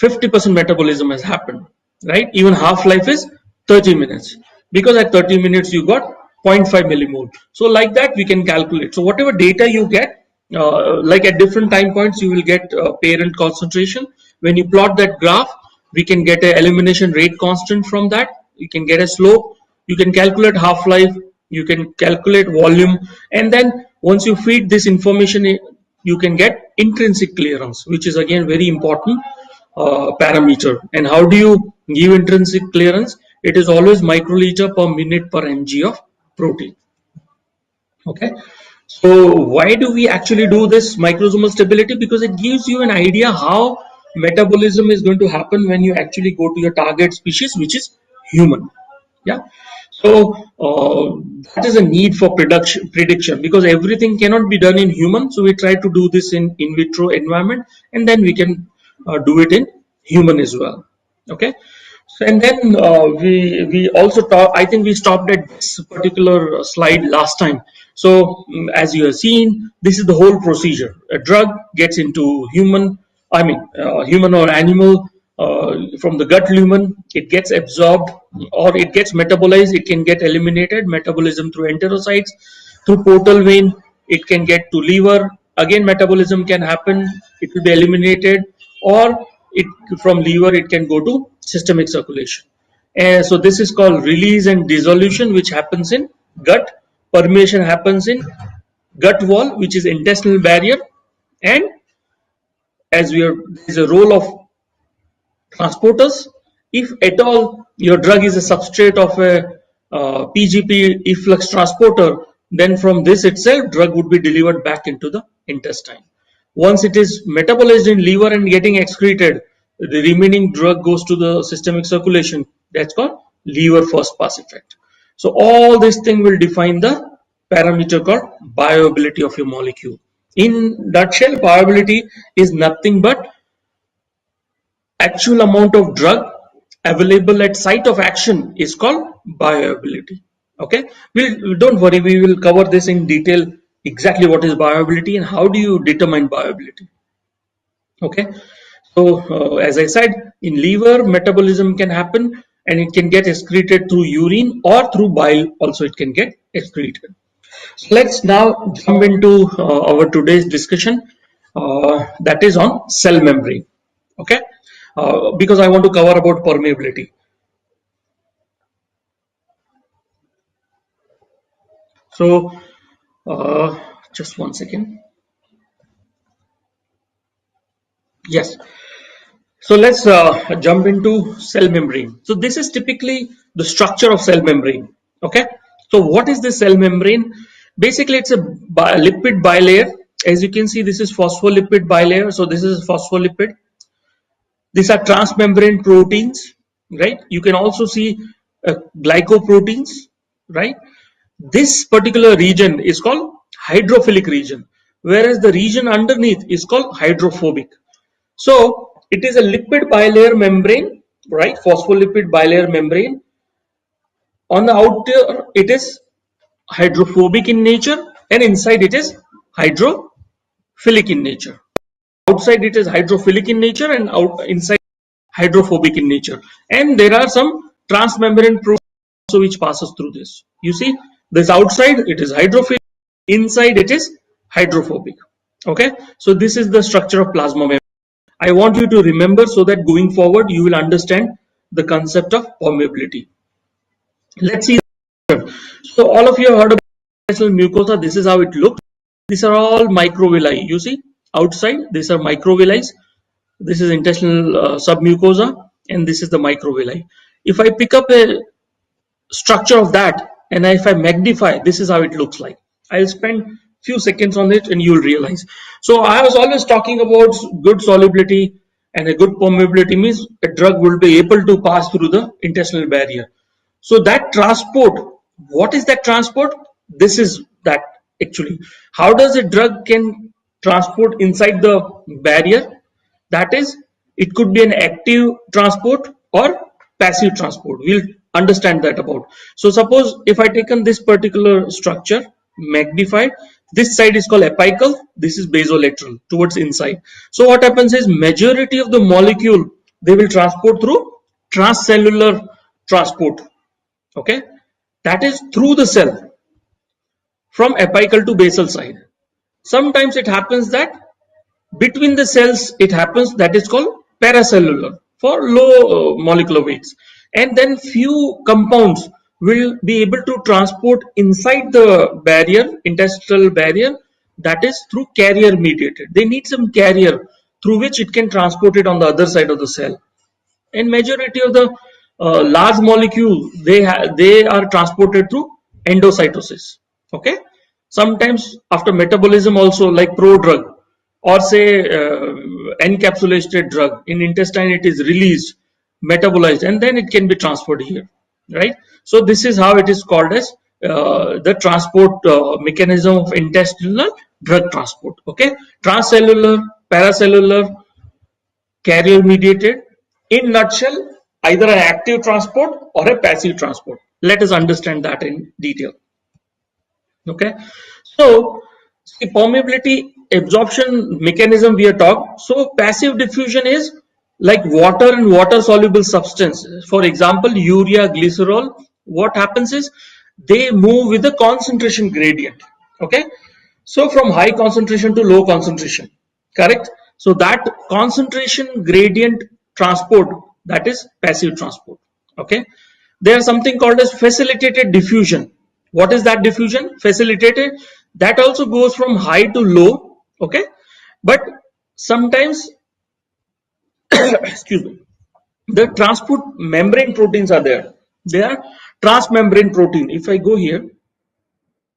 50% metabolism has happened, right? Even half-life is 30 minutes, because at 30 minutes you got 0.5 millimole. So like that we can calculate. So whatever data you get, like at different time points you will get parent concentration. When you plot that graph, we can get a elimination rate constant from that. You can get a slope, you can calculate half-life, you can calculate volume, and then once you feed this information, you can get intrinsic clearance, which is again very important parameter. And how do you give intrinsic clearance? It is always microliter per minute per mg of protein. Okay, so why do we actually do this microsomal stability? Because it gives you an idea how metabolism is going to happen when you actually go to your target species, which is human. Yeah, so that is a need for prediction, because everything cannot be done in human, so we try to do this in vitro environment, and then we can do it in human as well. Okay, so, and then we also talk. I think we stopped at this particular slide last time. So as you have seen, this is the whole procedure. A drug gets into human. I mean, human or animal, from the gut lumen. It gets absorbed or it gets metabolized. It can get eliminated. Metabolism through enterocytes, through portal vein. It can get to liver. Again, metabolism can happen. It will be eliminated, or it from liver it can go to systemic circulation. And so this is called release and dissolution, which happens in gut. Permeation happens in gut wall, which is intestinal barrier, and as we are, there is a role of transporters. If at all your drug is a substrate of a PGP efflux transporter, then from this itself drug would be delivered back into the intestine. Once it is metabolized in liver and getting excreted, the remaining drug goes to the systemic circulation. That's called liver first pass effect. So all this thing will define the parameter called bioavailability of your molecule. In nutshell, bioavailability is nothing but actual amount of drug available at site of action is called bioavailability. Okay, don't worry, we will cover this in detail, exactly what is bioavailability and how do you determine bioavailability. Okay, so as I said, in liver metabolism can happen and it can get excreted through urine or through bile, also it can get excreted. So let's now jump into our today's discussion, that is on cell membrane. Okay, because I want to cover about permeability. So just one second. Yes. So let's jump into cell membrane. So this is typically the structure of cell membrane. Okay. So what is the cell membrane? Basically, it's a lipid bilayer. As you can see, this is phospholipid bilayer. So this is phospholipid. These are transmembrane proteins, right? You can also see glycoproteins, right? This particular region is called hydrophilic region, whereas the region underneath is called hydrophobic. So it is a lipid bilayer membrane, right? Phospholipid bilayer membrane. On the outer, it is hydrophobic in nature, and inside it is hydrophilic in nature. Outside it is hydrophilic in nature, and inside hydrophobic in nature. And there are some transmembrane proteins also which passes through this. You see, this outside it is hydrophilic, inside it is hydrophobic. Okay, so this is the structure of plasma membrane. I want you to remember so that going forward you will understand the concept of permeability. Let's see. So all of you have heard about intestinal mucosa. This is how it looks. These are all microvilli. You see outside, these are microvilli. This is intestinal submucosa, and this is the microvilli. If I pick up a structure of that and if I magnify, this is how it looks like. I'll spend few seconds on it and you'll realize. So I was always talking about good solubility, and a good permeability means a drug will be able to pass through the intestinal barrier. So that transport, what is that transport? This is that actually. How does a drug can transport inside the barrier? That is, it could be an active transport or passive transport. We'll understand that about. So suppose if I taken this particular structure, magnified, this side is called apical, this is basolateral towards inside. So what happens is majority of the molecule, they will transport through transcellular transport. Okay, that is through the cell from apical to basal side. Sometimes it happens that between the cells it happens, that is called paracellular for low molecular weights, and then few compounds will be able to transport inside the barrier, intestinal barrier, that is through carrier mediated. They need some carrier through which it can transport it on the other side of the cell. And majority of the large molecule, they are transported through endocytosis. Okay, sometimes after metabolism also, like prodrug or say encapsulated drug in intestine, it is released, metabolized, and then it can be transferred here, right? So this is how it is called as the transport mechanism of intestinal drug transport. Okay, transcellular, paracellular, carrier mediated. In nutshell, either an active transport or a passive transport. Let us understand that in detail. Okay, so see, permeability absorption mechanism we are talking. So passive diffusion is like water and water soluble substance, for example urea, glycerol. What happens is they move with the concentration gradient. Okay, so from high concentration to low concentration, correct? So that concentration gradient transport, that is passive transport. Okay, there's something called as facilitated diffusion. What is that diffusion? Facilitated, that also goes from high to low. Okay, but sometimes excuse me, the transport membrane proteins are there. They are transmembrane protein. If I go here,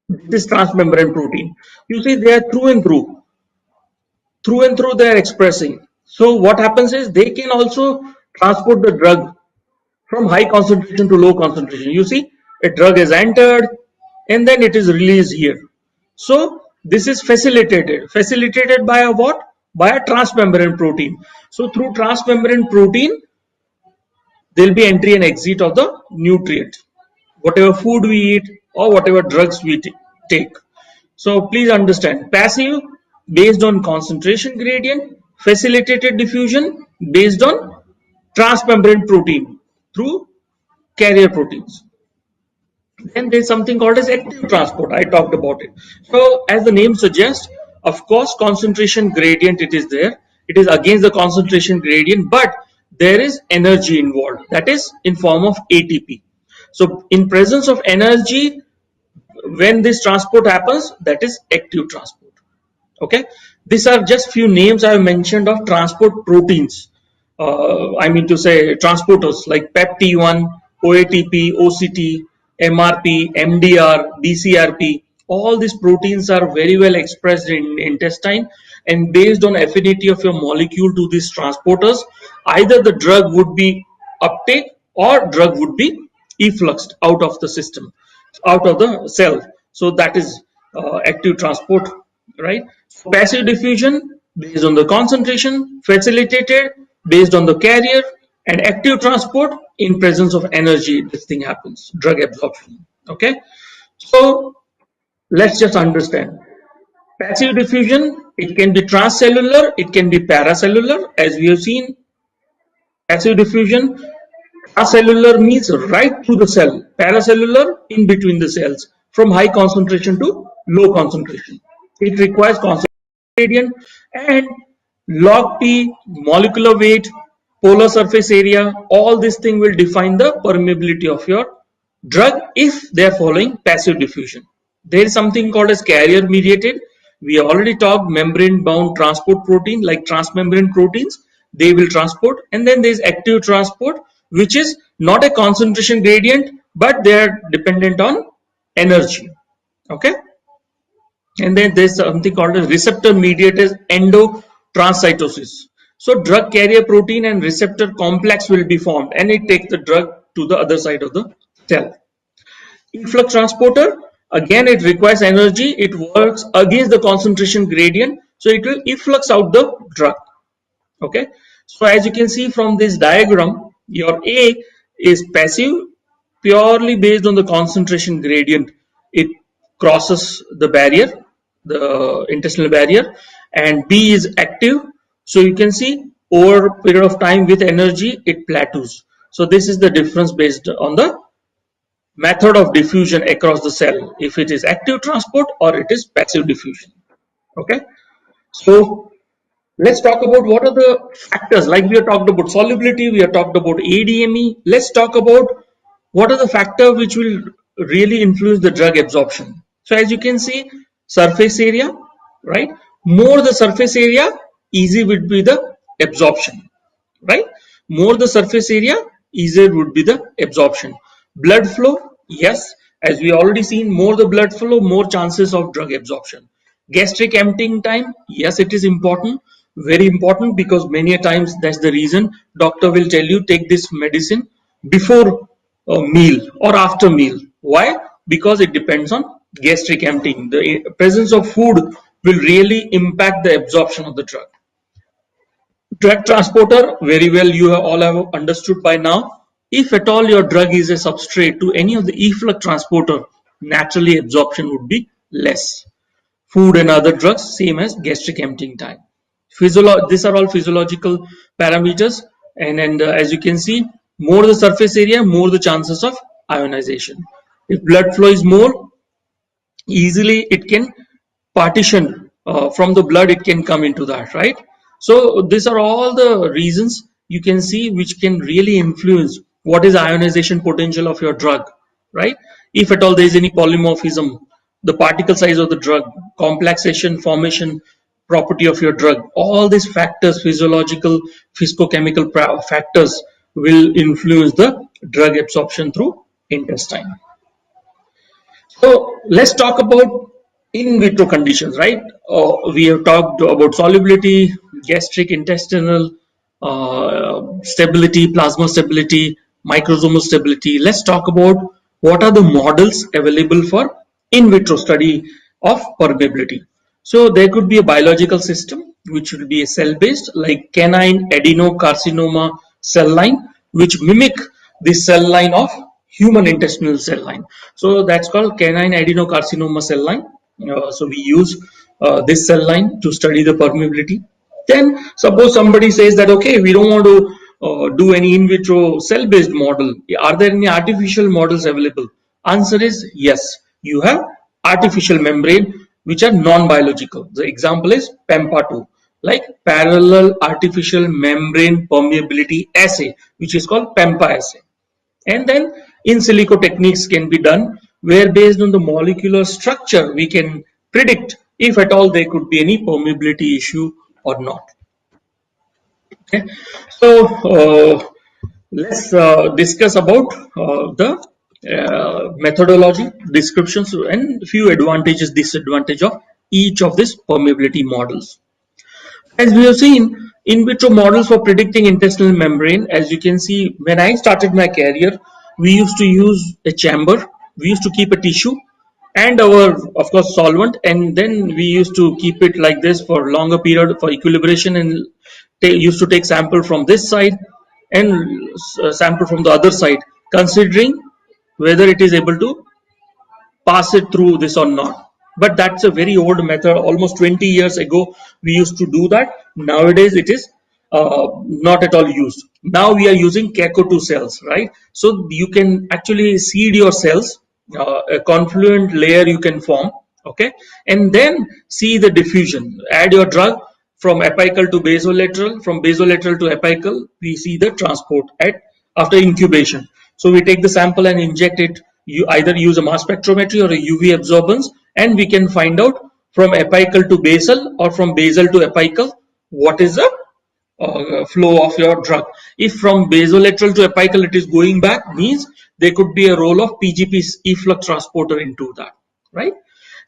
this transmembrane protein, you see they are through and through they are expressing. So what happens is they can also transport the drug from high concentration to low concentration. You see, a drug is entered and then it is released here. So this is facilitated by a what? By a transmembrane protein. So through transmembrane protein, there will be entry and exit of the nutrient, whatever food we eat or whatever drugs we take. So please understand, passive based on concentration gradient, facilitated diffusion based on transmembrane protein through carrier proteins. Then there's something called as active transport. I talked about it. So as the name suggests, of course, concentration gradient, it is there. It is against the concentration gradient, but there is energy involved. That is in form of ATP. So in presence of energy, when this transport happens, that is active transport. Okay, these are just few names I have mentioned of transport proteins. I mean to say transporters like PEP-T1, OATP, OCT, MRP, MDR, BCRP. All these proteins are very well expressed in intestine, and based on affinity of your molecule to these transporters, either the drug would be uptake or drug would be effluxed out of the system, out of the cell. So that is active transport, right? So passive diffusion based on the concentration, facilitated based on the carrier, and active transport in presence of energy. This thing happens, drug absorption. Okay, so let's just understand. Passive diffusion, it can be transcellular, it can be paracellular. As we have seen, passive diffusion, acellular means right through the cell, paracellular in between the cells, from high concentration to low concentration. It requires concentration gradient and log P, molecular weight, polar surface area. All this thing will define the permeability of your drug if they are following passive diffusion. There is something called as carrier mediated. We already talked membrane bound transport protein like transmembrane proteins. They will transport, and then there is active transport, which is not a concentration gradient, but they are dependent on energy. Okay, and then there's something called as receptor mediated endotranscytosis. So drug carrier protein and receptor complex will be formed, and it takes the drug to the other side of the cell. Efflux transporter, again it requires energy. It works against the concentration gradient, so it will efflux out the drug. Okay, so as you can see from this diagram, your A is passive, purely based on the concentration gradient. It crosses the barrier, the intestinal barrier, and B is active. So you can see over a period of time with energy it plateaus. So this is the difference based on the method of diffusion across the cell, if it is active transport or it is passive diffusion. Okay, so let's talk about what are the factors. Like we have talked about solubility, we have talked about ADME. Let's talk about what are the factors which will really influence the drug absorption. So as you can see, surface area, right? More the surface area, easy would be the absorption, right? More the surface area, easier would be the absorption. Blood flow, yes, As we already seen, more the blood flow, more chances of drug absorption. Gastric emptying time, yes, it is important, very important, because many a times that's the reason doctor will tell you take this medicine before a meal or after meal. Why? Because it depends on gastric emptying. The presence of food will really impact the absorption of the drug. Drug transporter, very well, you all have understood by now. If at all your drug is a substrate to any of the efflux transporter, naturally absorption would be less. Food and other drugs, same as gastric emptying time. These are all physiological parameters, and as you can see, more the surface area, more the chances of ionization. If blood flow is more, easily it can partition from the blood, it can come into that, right? So these are all the reasons you can see which can really influence what is ionization potential of your drug, right? If at all there is any polymorphism, the particle size of the drug, complexation, formation, property of your drug, all these factors, physiological, physicochemical factors, will influence the drug absorption through intestine. So let's talk about in vitro conditions, right? We have talked about solubility, gastric, intestinal stability, plasma stability, microsomal stability. Let's talk about what are the models available for in vitro study of permeability. So there could be a biological system which will be a cell-based, like canine adenocarcinoma cell line, which mimic the cell line of human intestinal cell line. So that's called canine adenocarcinoma cell line. So we use this cell line to study the permeability. Then suppose somebody says that, okay, we don't want to do any in vitro cell-based model. Are there any artificial models available? Answer is yes. You have artificial membrane which are non-biological. The example is PEMPA2, like parallel artificial membrane permeability assay, which is called PEMPA assay. And then in silico techniques can be done, where based on the molecular structure we can predict if at all there could be any permeability issue or not. Okay, so let's discuss about the methodology, descriptions, and few advantages, disadvantage of each of these permeability models. As we have seen, in vitro models for predicting intestinal membrane, as you can see, when I started my career, we used to use a chamber, we used to keep a tissue and our, of course, solvent, and then we used to keep it like this for longer period for equilibration, and used to take sample from this side and sample from the other side, considering whether it is able to pass it through this or not. But that's a very old method. Almost 20 years ago, we used to do that. Nowadays, it is not at all used. Now we are using Caco2 cells, right? So you can actually seed your cells, a confluent layer you can form, okay, and then see the diffusion. Add your drug from apical to basolateral, from basolateral to apical. We see the transport at after incubation. So we take the sample and inject it. You either use a mass spectrometry or a UV absorbance, and we can find out from apical to basal or from basal to apical what is the flow of your drug. If from basolateral to apical it is going back, means there could be a role of PGP efflux transporter into that, right?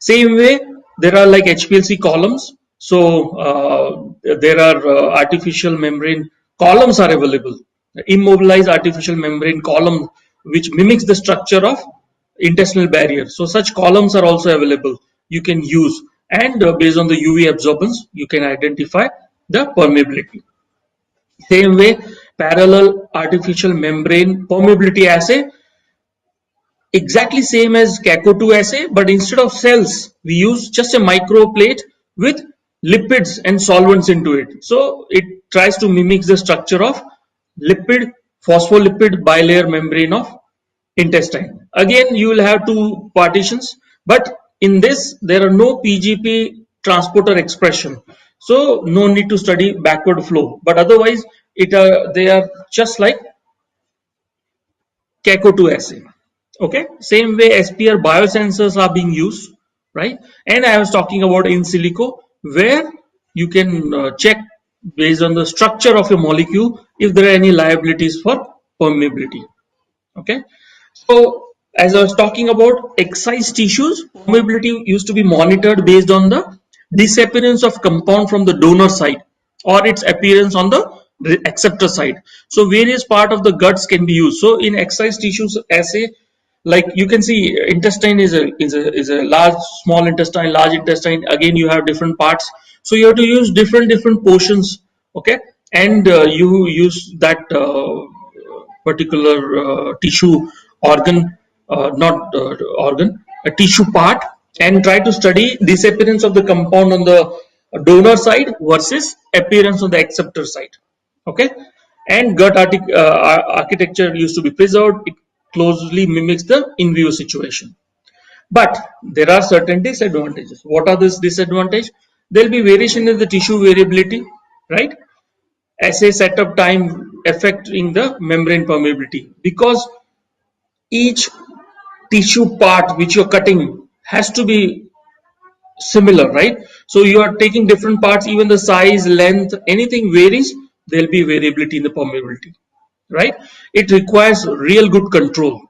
Same way, there are like HPLC columns. So there are artificial membrane columns are available. Immobilized artificial membrane column which mimics the structure of intestinal barrier. So such columns are also available. You can use, and based on the UV absorbance, you can identify the permeability. Same way, parallel artificial membrane permeability assay, exactly same as Caco2 assay, but instead of cells, we use just a microplate with lipids and solvents into it. So it tries to mimic the structure of lipid, phospholipid bilayer membrane of intestine. Again, you will have two partitions, but in this, there are no PGP transporter expression. So no need to study backward flow, but otherwise they are just like Caco2 assay. Okay, same way SPR biosensors are being used, right? And I was talking about in silico, where you can check based on the structure of your molecule if there are any liabilities for permeability. Okay, so As I was talking about excised tissues, permeability used to be monitored based on the disappearance of compound from the donor side or its appearance on the acceptor side. So various part of the guts can be used. So in excised tissues assay, like you can see, intestine is a large, small intestine, large intestine. Again, you have different parts. So you have to use different portions, okay, and you use that particular tissue organ, not organ, a tissue part, and try to study disappearance of the compound on the donor side versus appearance on the acceptor side. Okay, and gut architecture used to be preserved. It closely mimics the in vivo situation. But there are certain disadvantages. What are these disadvantages? There will be variation in the tissue variability, right? Assay setup time affecting the membrane permeability, because each tissue part which you're cutting has to be similar, right? So you are taking different parts, even the size, length, anything varies, there'll be variability in the permeability, right? It requires real good control,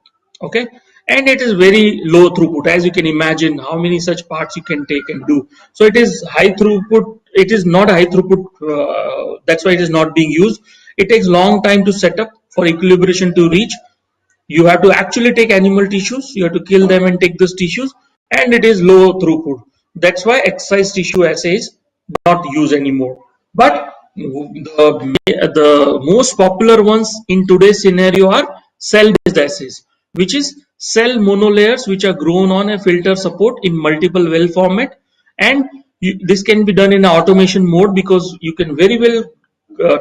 okay? And it is very low throughput. As you can imagine, how many such parts you can take and do. So it is high throughput. It is not high throughput. That's why it is not being used. It takes long time to set up for equilibration to reach. You have to actually take animal tissues, you have to kill them and take those tissues, and it is low throughput. That's why excised tissue assays not used anymore. But the most popular ones in today's scenario are cell-based assays, which is cell monolayers which are grown on a filter support in multiple well format, and this can be done in automation mode, because you can very well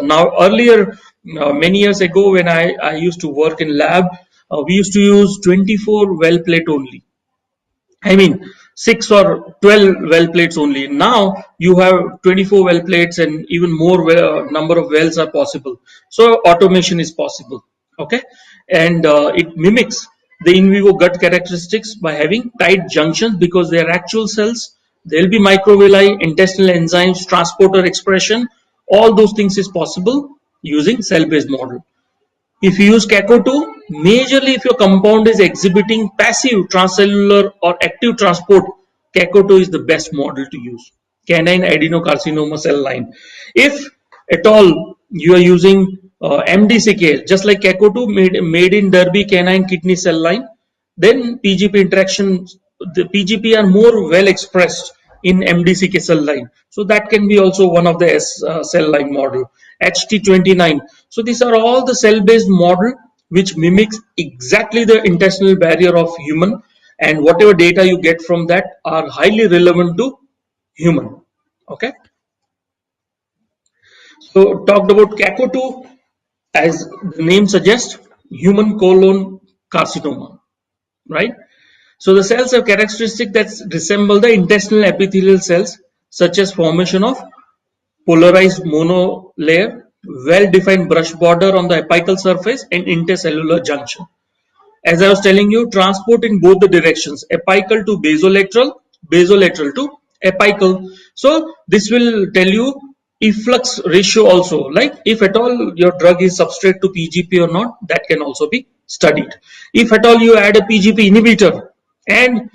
now earlier, many years ago when I used to work in lab, we used to use 24 well plate only. I mean, 6 or 12 well plates only. Now you have 24 well plates, and even more number of wells are possible. So automation is possible. Okay, and it mimics the in vivo gut characteristics by having tight junctions, because they are actual cells. There will be microvilli, intestinal enzymes, transporter expression. All those things is possible using cell-based model. If you use CACO2, majorly if your compound is exhibiting passive transcellular or active transport, CACO2 is the best model to use. Canine adenocarcinoma cell line. If at all you are using MDCK, just like CACO2 made in Derby canine kidney cell line, then PGP interactions, the PGP are more well expressed in MDCK cell line. So that can be also one of the cell line model. HT29. So these are all the cell-based model which mimics exactly the intestinal barrier of human, and whatever data you get from that are highly relevant to human. Okay. So talked about CACO2, as the name suggests, human colon carcinoma, right? So the cells have characteristics that resemble the intestinal epithelial cells, such as formation of polarized monolayer, well-defined brush border on the apical surface, and intercellular junction. As I was telling you, transport in both the directions, apical to basolateral, basolateral to apical. So this will tell you efflux ratio also, like if at all your drug is substrate to PGP or not, that can also be studied. If at all you add a PGP inhibitor and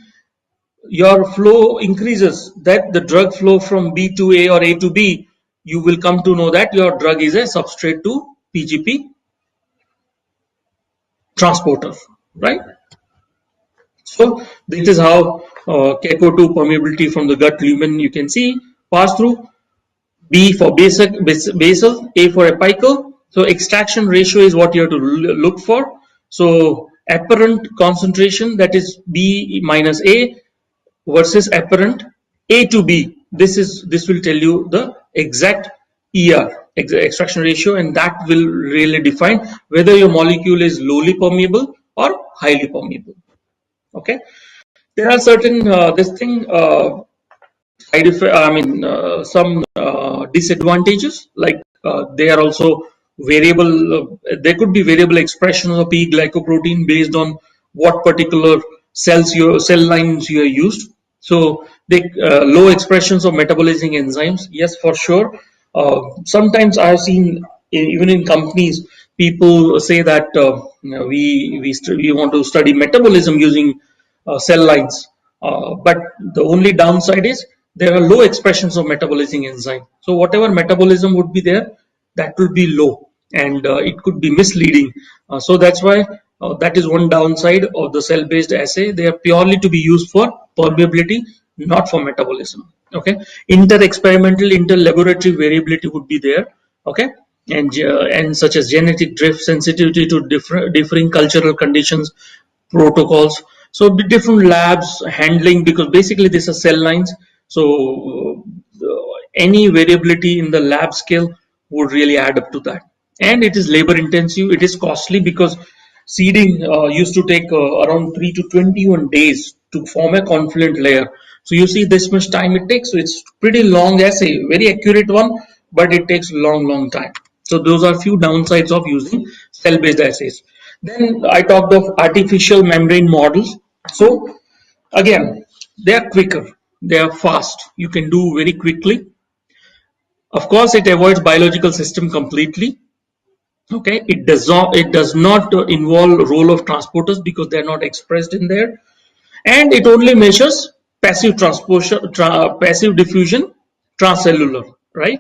your flow increases, that the drug flow from B to A or A to B, you will come to know that your drug is a substrate to PGP transporter, right? So this is how CACO2 permeability from the gut lumen you can see pass through. B for basal, A for apical. So extraction ratio is what you have to look for. So apparent concentration, that is B minus A versus apparent A to B. This will tell you the exact ER, extraction ratio, and that will really define whether your molecule is lowly permeable or highly permeable. Okay, there are certain this thing side effect, I mean some disadvantages, like they are also variable. There could be variable expressions of P glycoprotein based on what particular cell lines you are used. So they low expressions of metabolizing enzymes. Yes, for sure. Sometimes I have seen even in companies people say that we want to study metabolism using cell lines, but the only downside is there are low expressions of metabolizing enzyme. So whatever metabolism would be there, that will be low, and it could be misleading. So that's why that is one downside of the cell-based assay. They are purely to be used for permeability, not for metabolism. Okay, inter-experimental, inter-laboratory variability would be there. Okay, and such as genetic drift, sensitivity to differing cultural conditions, protocols. So the different labs handling, because basically these are cell lines. So any variability in the lab scale would really add up to that. And it is labor intensive, it is costly, because seeding used to take around 3 to 21 days to form a confluent layer. So you see this much time it takes. So it's pretty long assay, very accurate one, but it takes long time. So those are few downsides of using cell-based assays. Then I talked of artificial membrane models. So again, they are quicker, they are fast, you can do very quickly. Of course, it avoids biological system completely. Okay, it does not involve role of transporters because they are not expressed in there, and it only measures passive transportation, passive diffusion, transcellular. Right?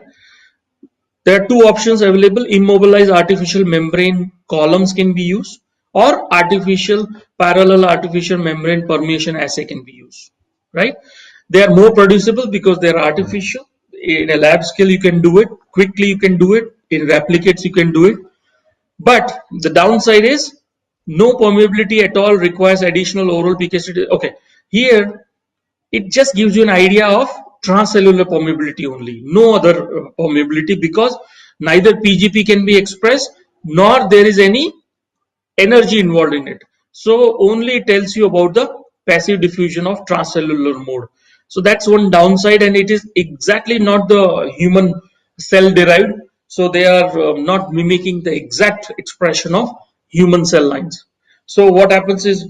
There are two options available: immobilized artificial membrane columns can be used, or parallel artificial membrane permeation assay can be used. Right? They are more producible because they are artificial. In a lab scale, you can do it quickly. You can do it in replicates. You can do it, but the downside is no permeability at all, requires additional oral PKC. Okay, here it just gives you an idea of transcellular permeability only, no other permeability, because neither PGP can be expressed nor there is any energy involved in it. So only it tells you about the passive diffusion of transcellular mode. So that's one downside, and it is exactly not the human cell derived. So they are not mimicking the exact expression of human cell lines. So what happens is,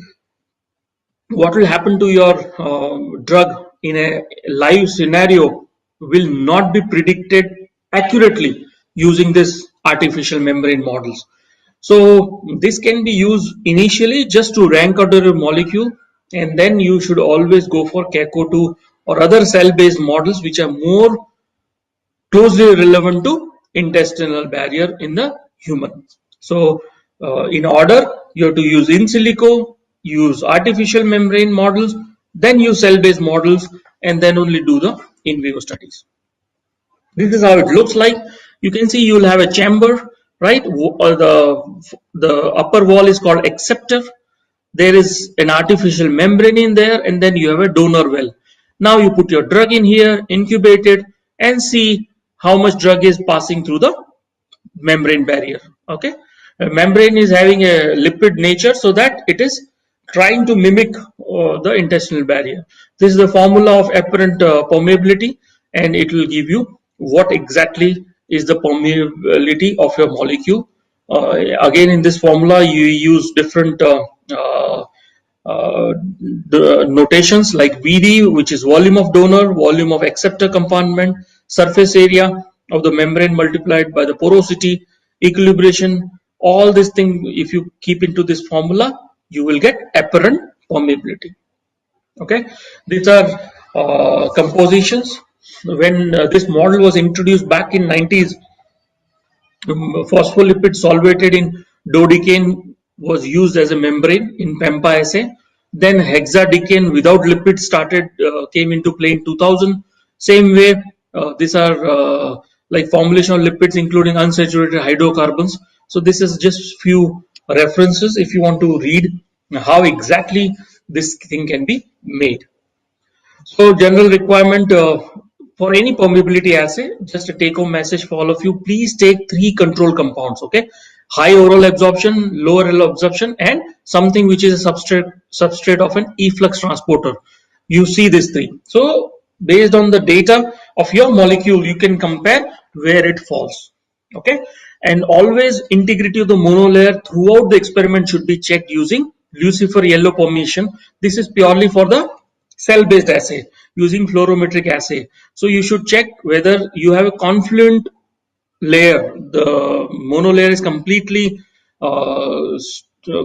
what will happen to your drug in a live scenario will not be predicted accurately using this artificial membrane models. So this can be used initially just to rank order a molecule, and then you should always go for CACO2 or other cell-based models which are more closely relevant to intestinal barrier in the human. So in order, you have to use in silico, use artificial membrane models, then use cell-based models, and then only do the in vivo studies. This is how it looks like. You can see you'll have a chamber, right? The upper wall is called acceptor. There is an artificial membrane in there, and then you have a donor well. Now you put your drug in here, incubate it, and see how much drug is passing through the membrane barrier. Okay, a membrane is having a lipid nature, so that it is trying to mimic the intestinal barrier. This is the formula of apparent permeability, and it will give you what exactly is the permeability of your molecule. Again, in this formula you use different the notations like VD, which is volume of donor, volume of acceptor compartment, surface area of the membrane multiplied by the porosity, equilibration. All these things, if you keep into this formula, you will get apparent permeability. Okay, these are compositions. When this model was introduced back in 90s, phospholipid solvated in dodecane was used as a membrane in PEMPA assay. Then hexadecane without lipids came into play in 2000. Same way, these are like formulation of lipids including unsaturated hydrocarbons. So this is just few references if you want to read how exactly this thing can be made. So general requirement for any permeability assay, just a take home message for all of you: please take 3 control compounds. Okay, high oral absorption, low oral absorption, and something which is a substrate of an efflux transporter. You see these 3. So based on the data of your molecule, you can compare where it falls. Okay, and always integrity of the monolayer throughout the experiment should be checked using Lucifer yellow permeation. This is purely for the cell-based assay using fluorometric assay. So you should check whether you have a confluent layer, the monolayer is completely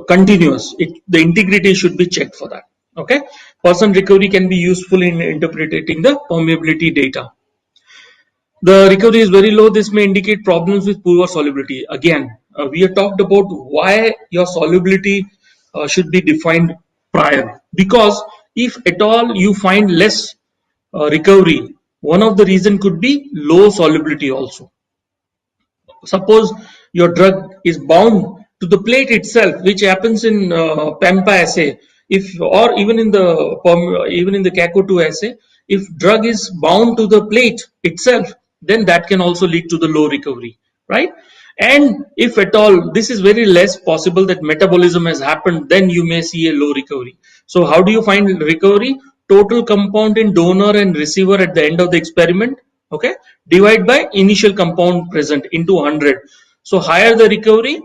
continuous. The integrity should be checked for that. Okay, percent recovery can be useful in interpreting the permeability data. The recovery is very low. This may indicate problems with poor solubility. Again, we have talked about why your solubility should be defined prior. Because if at all you find less recovery, one of the reason could be low solubility also. Suppose your drug is bound to the plate itself, which happens in PAMPA assay, if or even in the CACO2 assay, if drug is bound to the plate itself, then that can also lead to the low recovery, right? And if at all this is very less possible that metabolism has happened, then you may see a low recovery. So how do you find recovery? Total compound in donor and receiver at the end of the experiment, okay, divide by initial compound present into 100. So higher the recovery,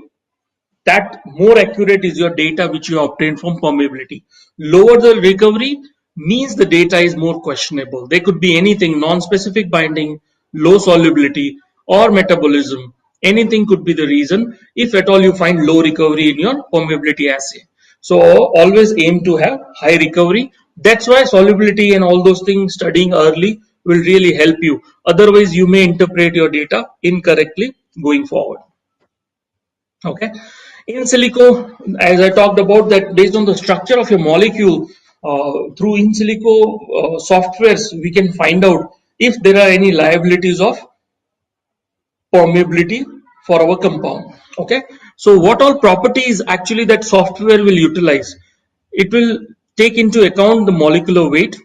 that more accurate is your data which you obtain from permeability. Lower the recovery means the data is more questionable. There could be anything, non-specific binding, low solubility, or metabolism. Anything could be the reason if at all you find low recovery in your permeability assay. So always aim to have high recovery. That's why solubility and all those things studying early will really help you. Otherwise, you may interpret your data incorrectly going forward. Okay. In silico, as I talked about, that based on the structure of your molecule, through in silico softwares, we can find out if there are any liabilities of permeability for our compound. Okay. So what all properties actually that software will utilize? It will take into account the molecular weight,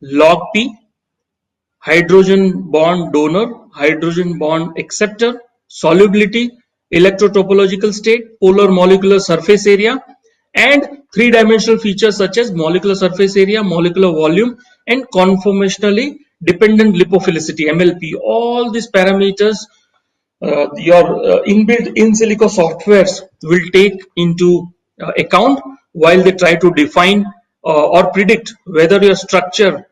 log P, hydrogen bond donor, hydrogen bond acceptor, solubility, electrotopological state, polar molecular surface area, and three-dimensional features such as molecular surface area, molecular volume, and conformationally dependent lipophilicity, MLP. All these parameters your inbuilt in silico softwares will take into account while they try to define or predict whether your structure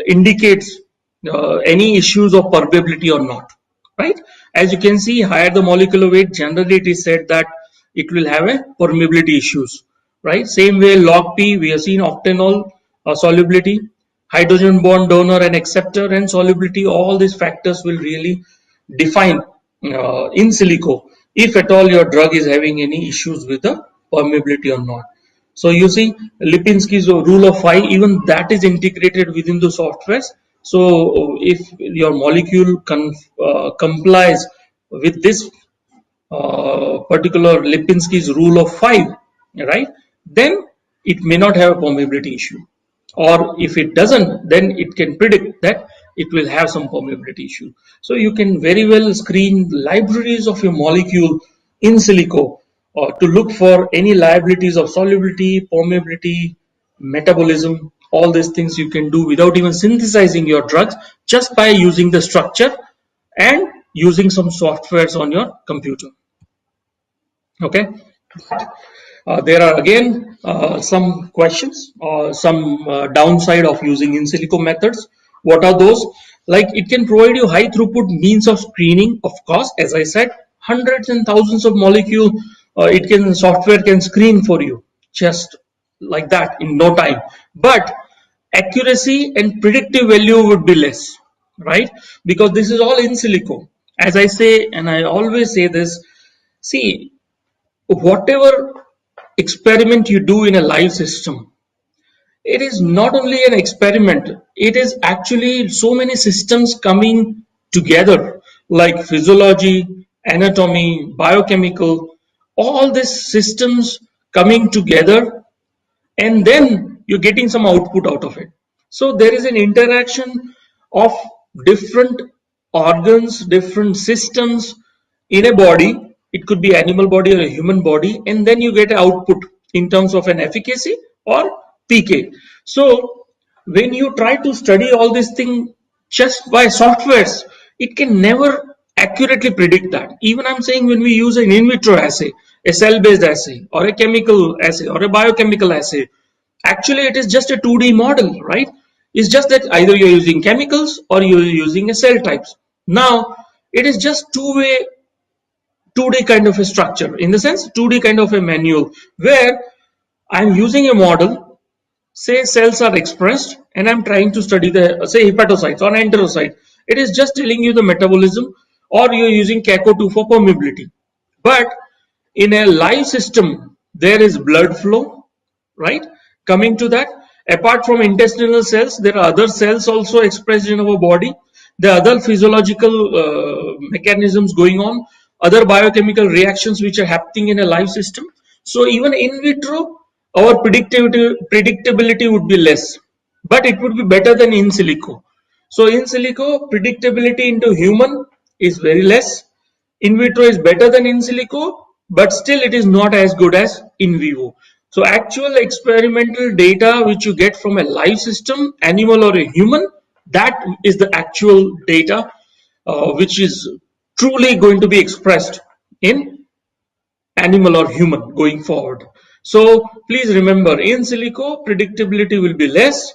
indicates any issues of permeability or not, right? As you can see, higher the molecular weight, generally it is said that it will have a permeability issues, right? Same way log P, we have seen octanol solubility, hydrogen bond donor and acceptor and solubility, all these factors will really define in silico if at all your drug is having any issues with the permeability or not. So you see Lipinski's rule of 5, even that is integrated within the softwares. So if your molecule complies with this particular Lipinski's rule of 5, right, then it may not have a permeability issue. Or if it doesn't, then it can predict that it will have some permeability issue. So you can very well screen libraries of your molecule in silico to look for any liabilities of solubility, permeability, metabolism. All these things you can do without even synthesizing your drugs, just by using the structure and using some softwares on your computer. Okay. There are again some questions, some downside of using in silico methods. What are those? Like, it can provide you high throughput means of screening. Of course, as I said, hundreds and thousands of molecule, software can screen for you just like that in no time. But accuracy and predictive value would be less, right? Because this is all in silico. As I say, and I always say this, see, whatever experiment you do in a live system, it is not only an experiment, it is actually so many systems coming together, like physiology, anatomy, biochemical, all these systems coming together, and then you're getting some output out of it. So there is an interaction of different organs, different systems in a body. It could be animal body or a human body, and then you get an output in terms of an efficacy or PK. So when you try to study all these things just by softwares, it can never accurately predict that. Even I'm saying, when we use an in vitro assay, a cell-based assay, or a chemical assay, or a biochemical assay, actually it is just a 2D model, right? It's just that either you're using chemicals or you're using a cell types. Now, it is just two-day kind of a structure, in the sense 2D kind of a manual, where I'm using a model, say cells are expressed, and I'm trying to study the, say, hepatocytes or enterocyte. It is just telling you the metabolism, or you're using CACO2 for permeability. But in a live system, there is blood flow, right? Coming to that, apart from intestinal cells, there are other cells also expressed in our body. There are other physiological mechanisms going on, other biochemical reactions which are happening in a live system. So even in vitro, our predictability would be less, but it would be better than in silico. So in silico, predictability into human is very less. In vitro is better than in silico, but still it is not as good as in vivo. So actual experimental data which you get from a live system, animal or a human, that is the actual data which is truly going to be expressed in animal or human going forward. So please remember, in silico predictability will be less,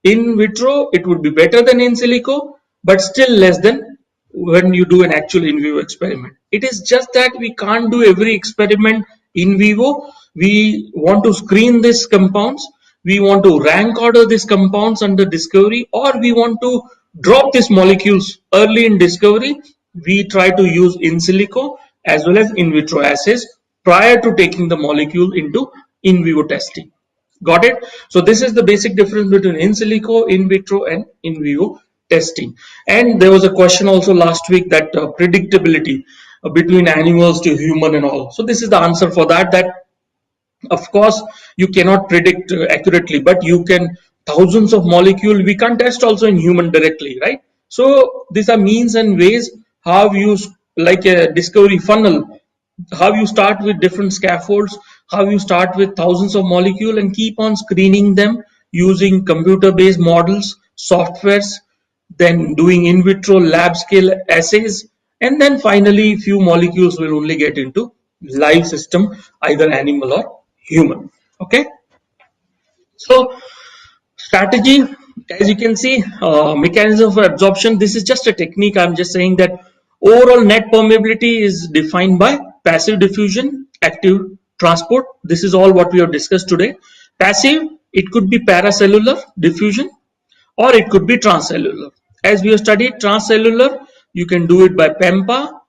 in vitro it would be better than in silico, but still less than when you do an actual in vivo experiment. It is just that we can't do every experiment in vivo. We want to screen these compounds, we want to rank order these compounds under discovery, or we want to drop these molecules early in discovery. We try to use in silico as well as in vitro assays prior to taking the molecule into in vivo testing. Got it? So this is the basic difference between in silico, in vitro, and in vivo testing. And there was a question also last week that predictability between animals to human and all. So this is the answer for that. That of course you cannot predict accurately, but you can thousands of molecule we can't test also in human directly, right? So these are means and ways how you, like a discovery funnel, how you start with different scaffolds, how you start with thousands of molecule and keep on screening them using computer based models, softwares, then doing in vitro lab scale assays, and then finally few molecules will only get into live system, either animal or human. Okay, so strategy, as you can see, mechanism for absorption, this is just a technique. I'm just saying that overall net permeability is defined by passive diffusion, active transport. This is all what we have discussed today. Passive, it could be paracellular diffusion or it could be transcellular. As we have studied transcellular, you can do it by PEMPA,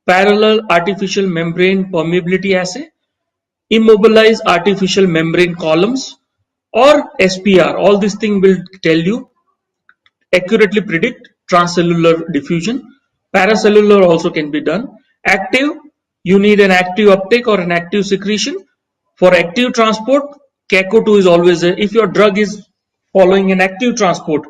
parallel artificial membrane permeability assay, immobilize artificial membrane columns, or SPR. All these things will tell you accurately predict transcellular diffusion. Paracellular also can be done. Active, you need an active uptake or an active secretion. For active transport, CACO2 is always there. If your drug is following an active transport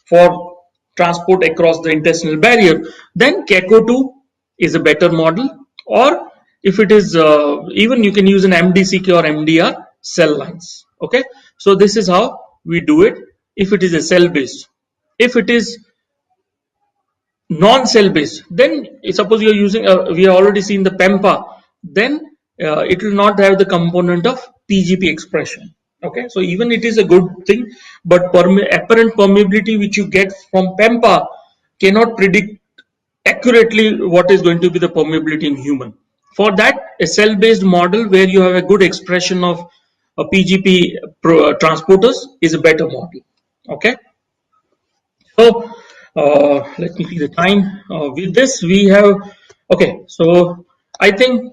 for transport across the intestinal barrier, then CACO2 is a better model. Or if it is even you can use an MDCK or MDR cell lines. Okay, so this is how we do it if it is a cell based. If it is non-cell based, then suppose you are using we have already seen the PEMPA, then it will not have the component of PGP expression. Okay, so even it is a good thing, but apparent permeability which you get from PEMPA cannot predict accurately what is going to be the permeability in human. For that, a cell-based model where you have a good expression of PGP transporters is a better model. Okay, so let me see the time. With this, we have, okay. So I think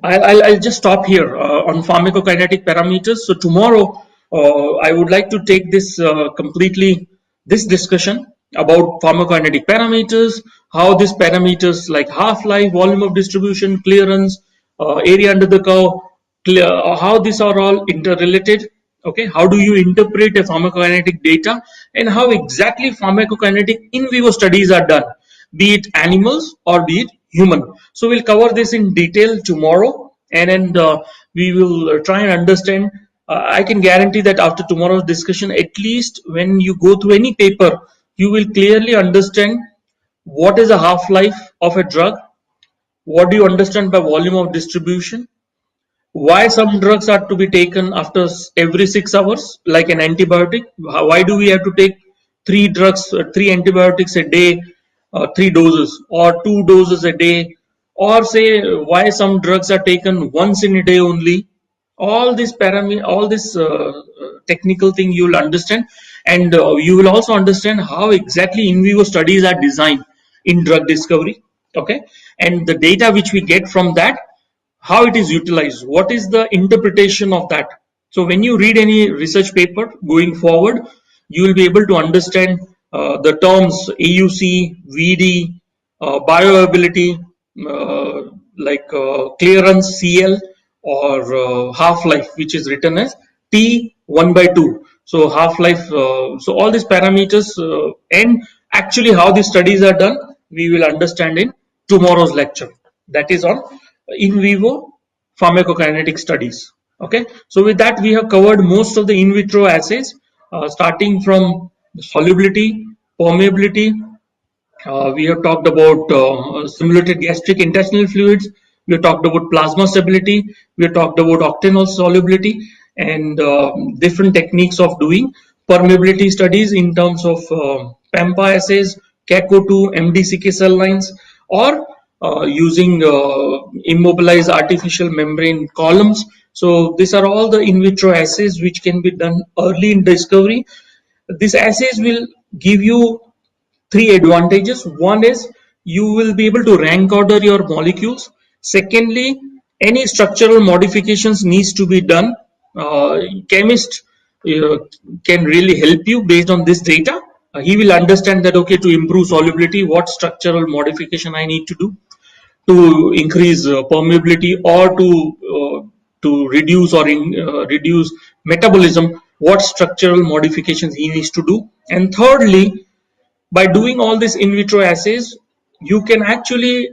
I'll just stop here on pharmacokinetic parameters. So tomorrow, I would like to take this completely this discussion about pharmacokinetic parameters, how these parameters like half-life, volume of distribution, clearance, area under the curve, how these are all interrelated. Okay, how do you interpret a pharmacokinetic data, and how exactly pharmacokinetic in vivo studies are done, be it animals or be it human. So we'll cover this in detail tomorrow, and then we will try and understand. I can guarantee that after tomorrow's discussion, at least when you go through any paper, you will clearly understand what is the half-life of a drug, what do you understand by volume of distribution, why some drugs are to be taken after every 6 hours, like an antibiotic. Why do we have to take three drugs, three antibiotics a day three doses or two doses a day, or say why some drugs are taken once in a day only. All this all this technical thing you will understand, and you will also understand how exactly in vivo studies are designed in drug discovery. Okay, and the data which we get from that, how it is utilized, what is the interpretation of that. So when you read any research paper going forward, you will be able to understand the terms AUC, VD, bioavailability, clearance CL, or half-life, which is written as T 1 by 2. So half-life, so all these parameters and actually how these studies are done, we will understand in tomorrow's lecture. That is on in vivo pharmacokinetic studies. Okay, so with that we have covered most of the in vitro assays, starting from solubility, permeability. We have talked about simulated gastric intestinal fluids. We have talked about plasma stability. We have talked about octanol solubility and different techniques of doing permeability studies in terms of PAMPA assays, CACO2, MDCK cell lines, or using immobilized artificial membrane columns. So these are all the in vitro assays which can be done early in discovery. These assays will give you three advantages. One is you will be able to rank order your molecules. Secondly, any structural modifications needs to be done. Chemist uh, can really help you based on this data. He will understand that, okay, to improve solubility, what structural modification I need to increase permeability, or to reduce reduce metabolism, what structural modifications he needs to do. And thirdly, by doing all these in vitro assays, you can actually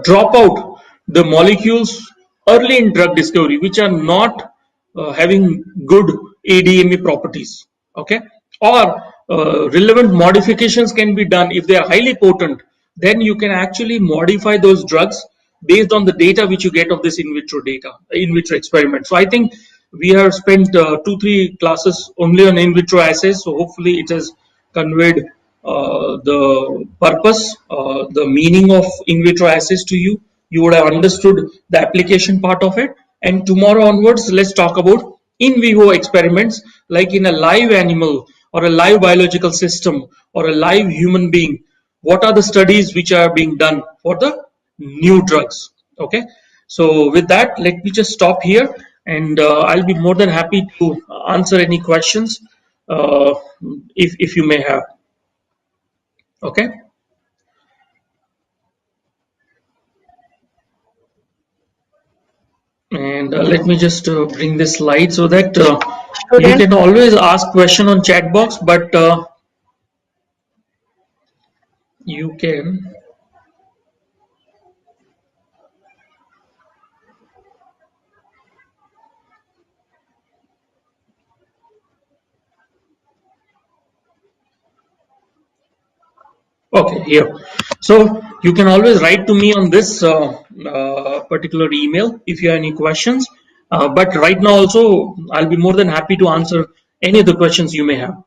drop out the molecules early in drug discovery which are not having good ADME properties. Okay, or relevant modifications can be done if they are highly potent. Then you can actually modify those drugs based on the data which you get of this in vitro experiment. So I think we have spent 2-3 classes only on in vitro assays. So hopefully it has conveyed the purpose, the meaning of in vitro assays to you. You would have understood the application part of it. And tomorrow onwards, let's talk about in vivo experiments, like in a live animal or a live biological system or a live human being. What are the studies which are being done for the new drugs? Okay. So with that, let me just stop here, and I'll be more than happy to answer any questions uh, if you may have. Okay, and let me just bring this slide so that you Students, can always ask question on chat box, but you can. Okay, here. So you can always write to me on this particular email if you have any questions. But right now also, I'll be more than happy to answer any of the questions you may have.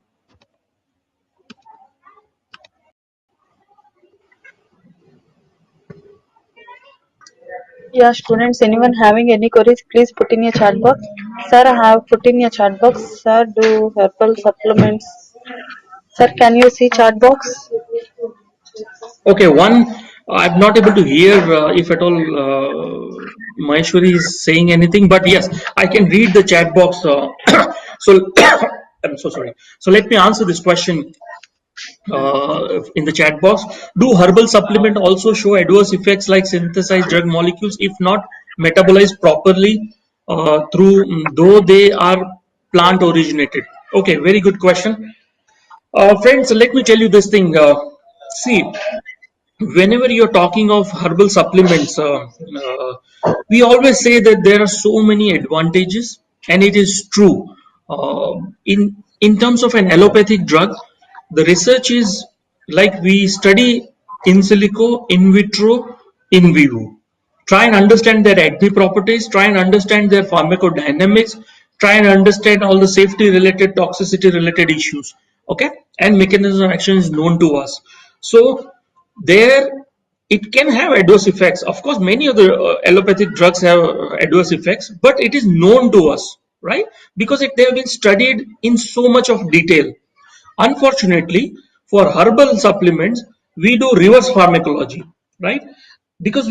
yeah, students, anyone having any queries, please put in your chat box. Sir, I have put in your chat box. Sir, do herbal supplements. Sir, can you see chat box? Okay, one, I'm not able to hear if at all Maheshwari is saying anything, but yes, I can read the chat box. So, I'm so sorry. So, let me answer this question in the chat box. Do herbal supplement also show adverse effects like synthesized drug molecules if not metabolized properly through, though they are plant originated? Okay, very good question. Friends, let me tell you this thing. See, whenever you're talking of herbal supplements, we always say that there are so many advantages, and it is true. In terms of an allopathic drug, the research is like we study in silico, in vitro, in vivo. Try and understand their ADME properties, try and understand their pharmacodynamics, try and understand all the safety related, toxicity related issues. Okay, and mechanism of action is known to us. So there it can have adverse effects. Of course, many of the allopathic drugs have adverse effects, but it is known to us, right? Because they have been studied in so much of detail. Unfortunately, for herbal supplements, we do reverse pharmacology, right? Because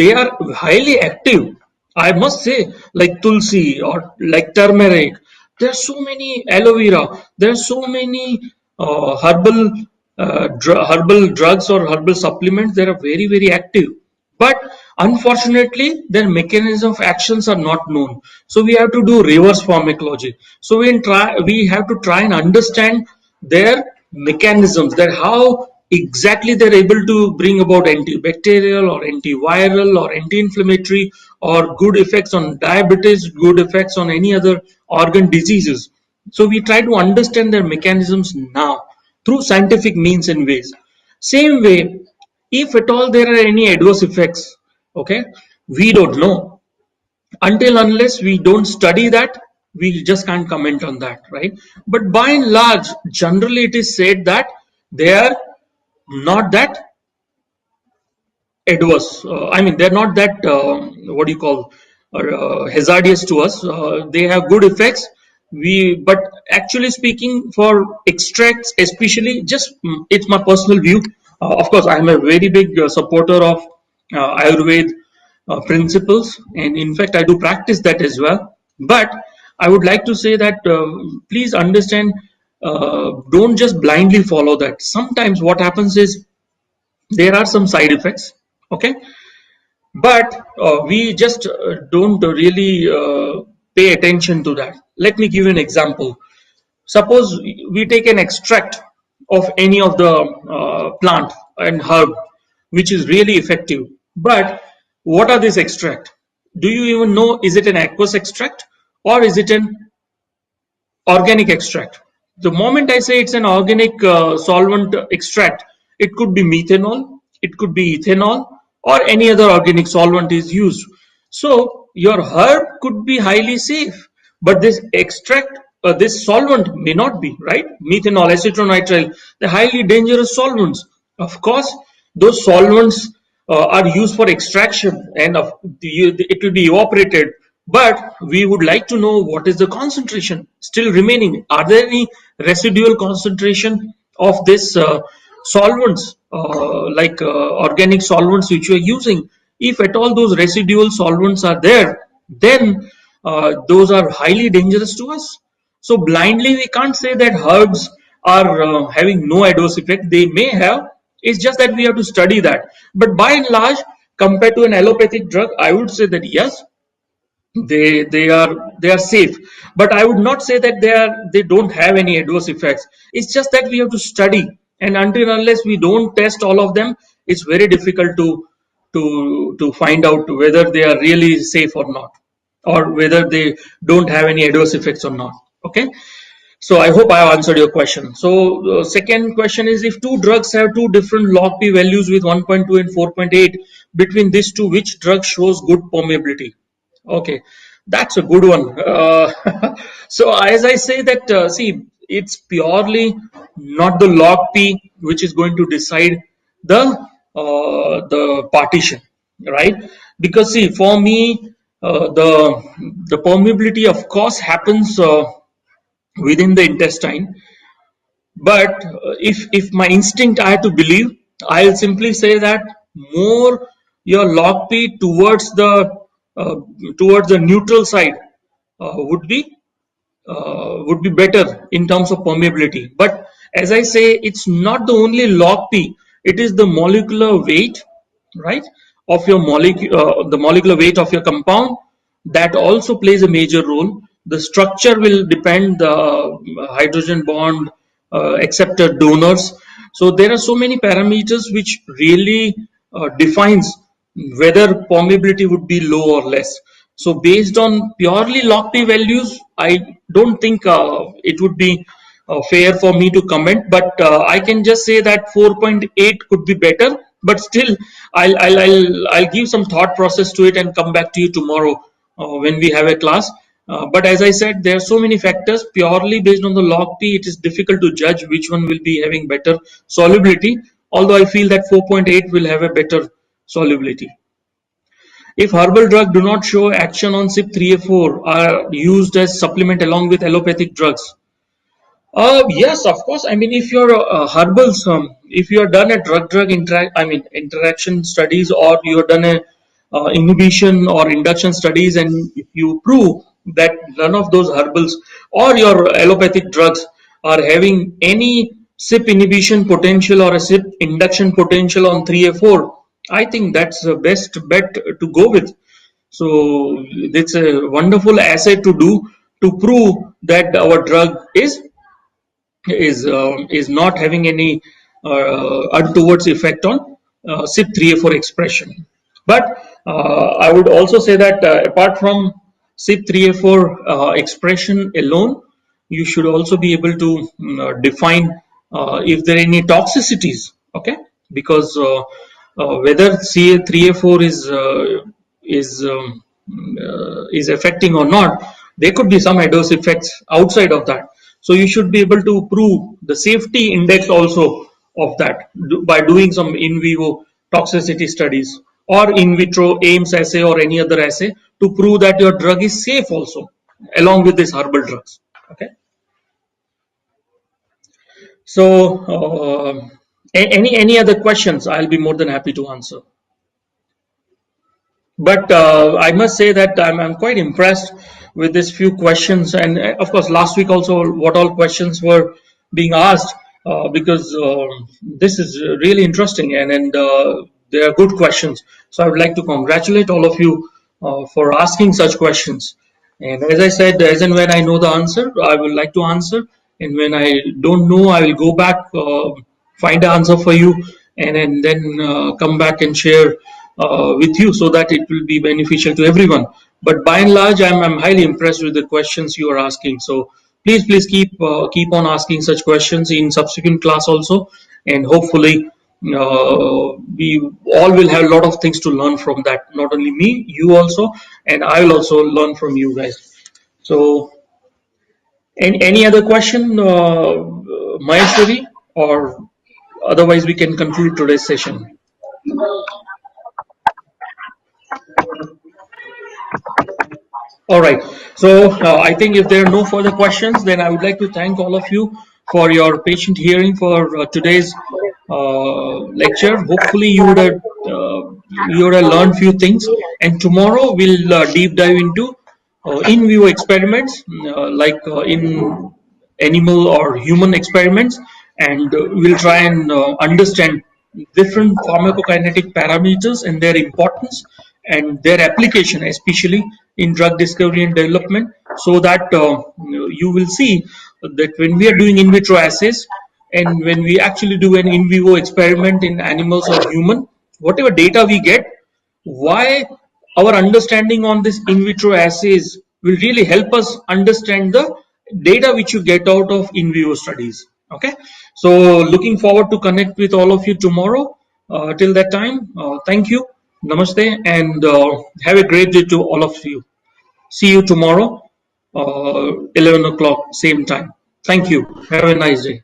they are highly active. I must say, like tulsi or like turmeric. There are so many aloe vera. There are so many herbal drugs or herbal supplements that are very very active. But unfortunately, their mechanism of actions are not known. So we have to do reverse pharmacology. So we have to try and understand their mechanisms, that how exactly they're able to bring about antibacterial or antiviral or anti-inflammatory or good effects on diabetes, good effects on any other organ diseases. So we try to understand their mechanisms now through scientific means and ways. Same way, if at all there are any adverse effects, okay, we don't know. Until unless we don't study that, we just can't comment on that, right? But by and large, generally it is said that they are not that adverse. I mean, they're not that what do you call hazardous to us. They have good effects. But actually speaking, for extracts, especially, just it's my personal view. Of course, I'm a very big supporter of Ayurveda principles, and in fact, I do practice that as well. But I would like to say that please understand. Don't just blindly follow that. Sometimes what happens is there are some side effects, okay, but we just don't really pay attention to that. Let me give you an example. Suppose we take an extract of any of the plant and herb which is really effective, but what are this extract? Do you even know, is it an aqueous extract or is it an organic extract? The moment I say it's an organic solvent extract, it could be methanol, it could be ethanol, or any other organic solvent is used. So your herb could be highly safe, but this extract, this solvent may not be, right? Methanol, acetonitrile, they're highly dangerous solvents. Of course, those solvents are used for extraction and it will be evaporated, but we would like to know what is the concentration still remaining. Are there any residual concentration of this solvents, like organic solvents which you are using? If at all those residual solvents are there, then those are highly dangerous to us. So blindly we can't say that herbs are having no adverse effect. They may have. It's just that we have to study that. But by and large, compared to an allopathic drug, I would say that yes, they are safe, but I would not say that they don't have any adverse effects. It's just that we have to study, and until unless we don't test all of them, it's very difficult to find out whether they are really safe or not, or whether they don't have any adverse effects or not. Okay, so I hope I have answered your question. So second question is, if two drugs have two different log p values with 1.2 and 4.8, between these two, which drug shows good permeability? Okay, that's a good one. So as I say that, see, it's purely not the log p which is going to decide the partition, right? Because see, for me, the permeability, of course, happens within the intestine. But if my instinct I have to believe, I'll simply say that more your log p uh, towards the neutral side uh, would be would be better in terms of permeability. But as I say, it's not the only log p; it is the molecular weight, right, of your molecule, the molecular weight of your compound, that also plays a major role. The structure will depend, the hydrogen bond, acceptor donors. So there are so many parameters which really defines whether permeability would be low or less. So based on purely log p values, I don't think it would be fair for me to comment, but I can just say that 4.8 could be better. But still, I'll give some thought process to it and come back to you tomorrow when we have a class. But as I said, there are so many factors. Purely based on the log p, it is difficult to judge which one will be having better solubility. although I feel that 4.8 will have a better solubility. If herbal drug do not show action on CYP3A4 are used as supplement along with allopathic drugs. Yes, of course. I mean, if you're herbals, if you are done a drug-drug interaction studies, or you have done a inhibition or induction studies, and if you prove that none of those herbals or your allopathic drugs are having any CYP inhibition potential or a CYP induction potential on 3A4, I think that's the best bet to go with. So it's a wonderful assay to do to prove that our drug is not having any untoward effect on CYP3A4 expression. But I would also say that apart from CYP3A4 expression alone, you should also be able to define if there are any toxicities. Okay, because whether CA3A4 is affecting or not, there could be some adverse effects outside of that. So you should be able to prove the safety index also of that by doing some in vivo toxicity studies or in vitro AIMS assay or any other assay to prove that your drug is safe also along with these herbal drugs. Okay. So any other questions? I'll be more than happy to answer. But I must say that I'm quite impressed with these few questions, and of course, last week also, what all questions were being asked, because this is really interesting, and they are good questions. So I would like to congratulate all of you for asking such questions. And as I said, as and when I know the answer, I would like to answer, and when I don't know, I will go back, find the answer for you, and then come back and share with you so that it will be beneficial to everyone. But by and large, I'm highly impressed with the questions you are asking. So please keep on asking such questions in subsequent class also, and hopefully we all will have a lot of things to learn from that. Not only me, you also, and I will also learn from you guys. So any other question, Maheshwari, or otherwise we can conclude today's session. All right. So I think if there are no further questions, then I would like to thank all of you for your patient hearing for today's lecture. Hopefully, you would have learned few things. And tomorrow we'll deep dive into in vivo experiments, like in animal or human experiments, and we'll try and understand different pharmacokinetic parameters and their importance and their application, especially in drug discovery and development, so that you will see that when we are doing in vitro assays and when we actually do an in vivo experiment in animals or human, whatever data we get, why our understanding on this in vitro assays will really help us understand the data which you get out of in vivo studies. Okay, so looking forward to connect with all of you tomorrow. Till that time, thank you, namaste, and have a great day to all of you. See you tomorrow, 11 o'clock, same time. Thank you. Have a nice day.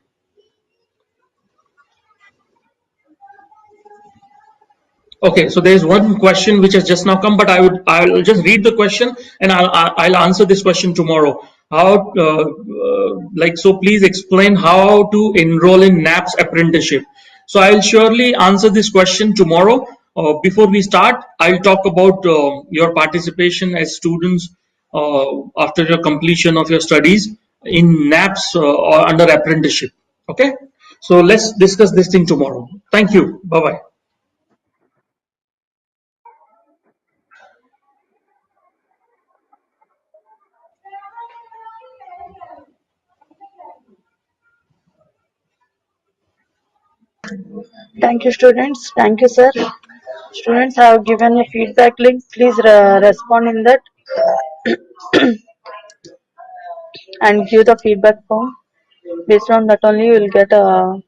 Okay, so there's one question which has just now come, but I'll just read the question and I'll answer this question tomorrow. How like so? Please explain how to enroll in NAPS apprenticeship. So I'll surely answer this question tomorrow. Before we start, I'll talk about your participation as students after your completion of your studies in NAPS or under apprenticeship. Okay, so let's discuss this thing tomorrow. Thank you. Bye bye. Thank you, students. Thank you, sir. Students have given a feedback link. Please respond in that and give the feedback form. Based on that only, you will get a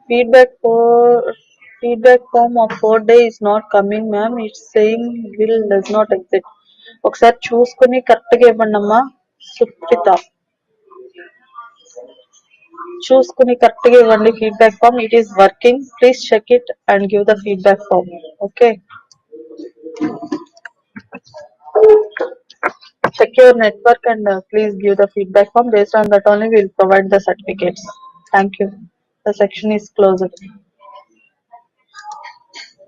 feedback for feedback form of 4 day is not coming, ma'am. It's saying will does not exist. ఒకసారి చూసుకుని కరెక్ట్గా ఇవ్వండి అమ్మా సుప్రిత. చూసుకుని కరెక్ట్గా ఇవ్వండి feedback form. It is working. Please check it and give the feedback form. Okay, check your network and please give the feedback form. Based on that only we will provide the certificates. Thank you. The section is closed.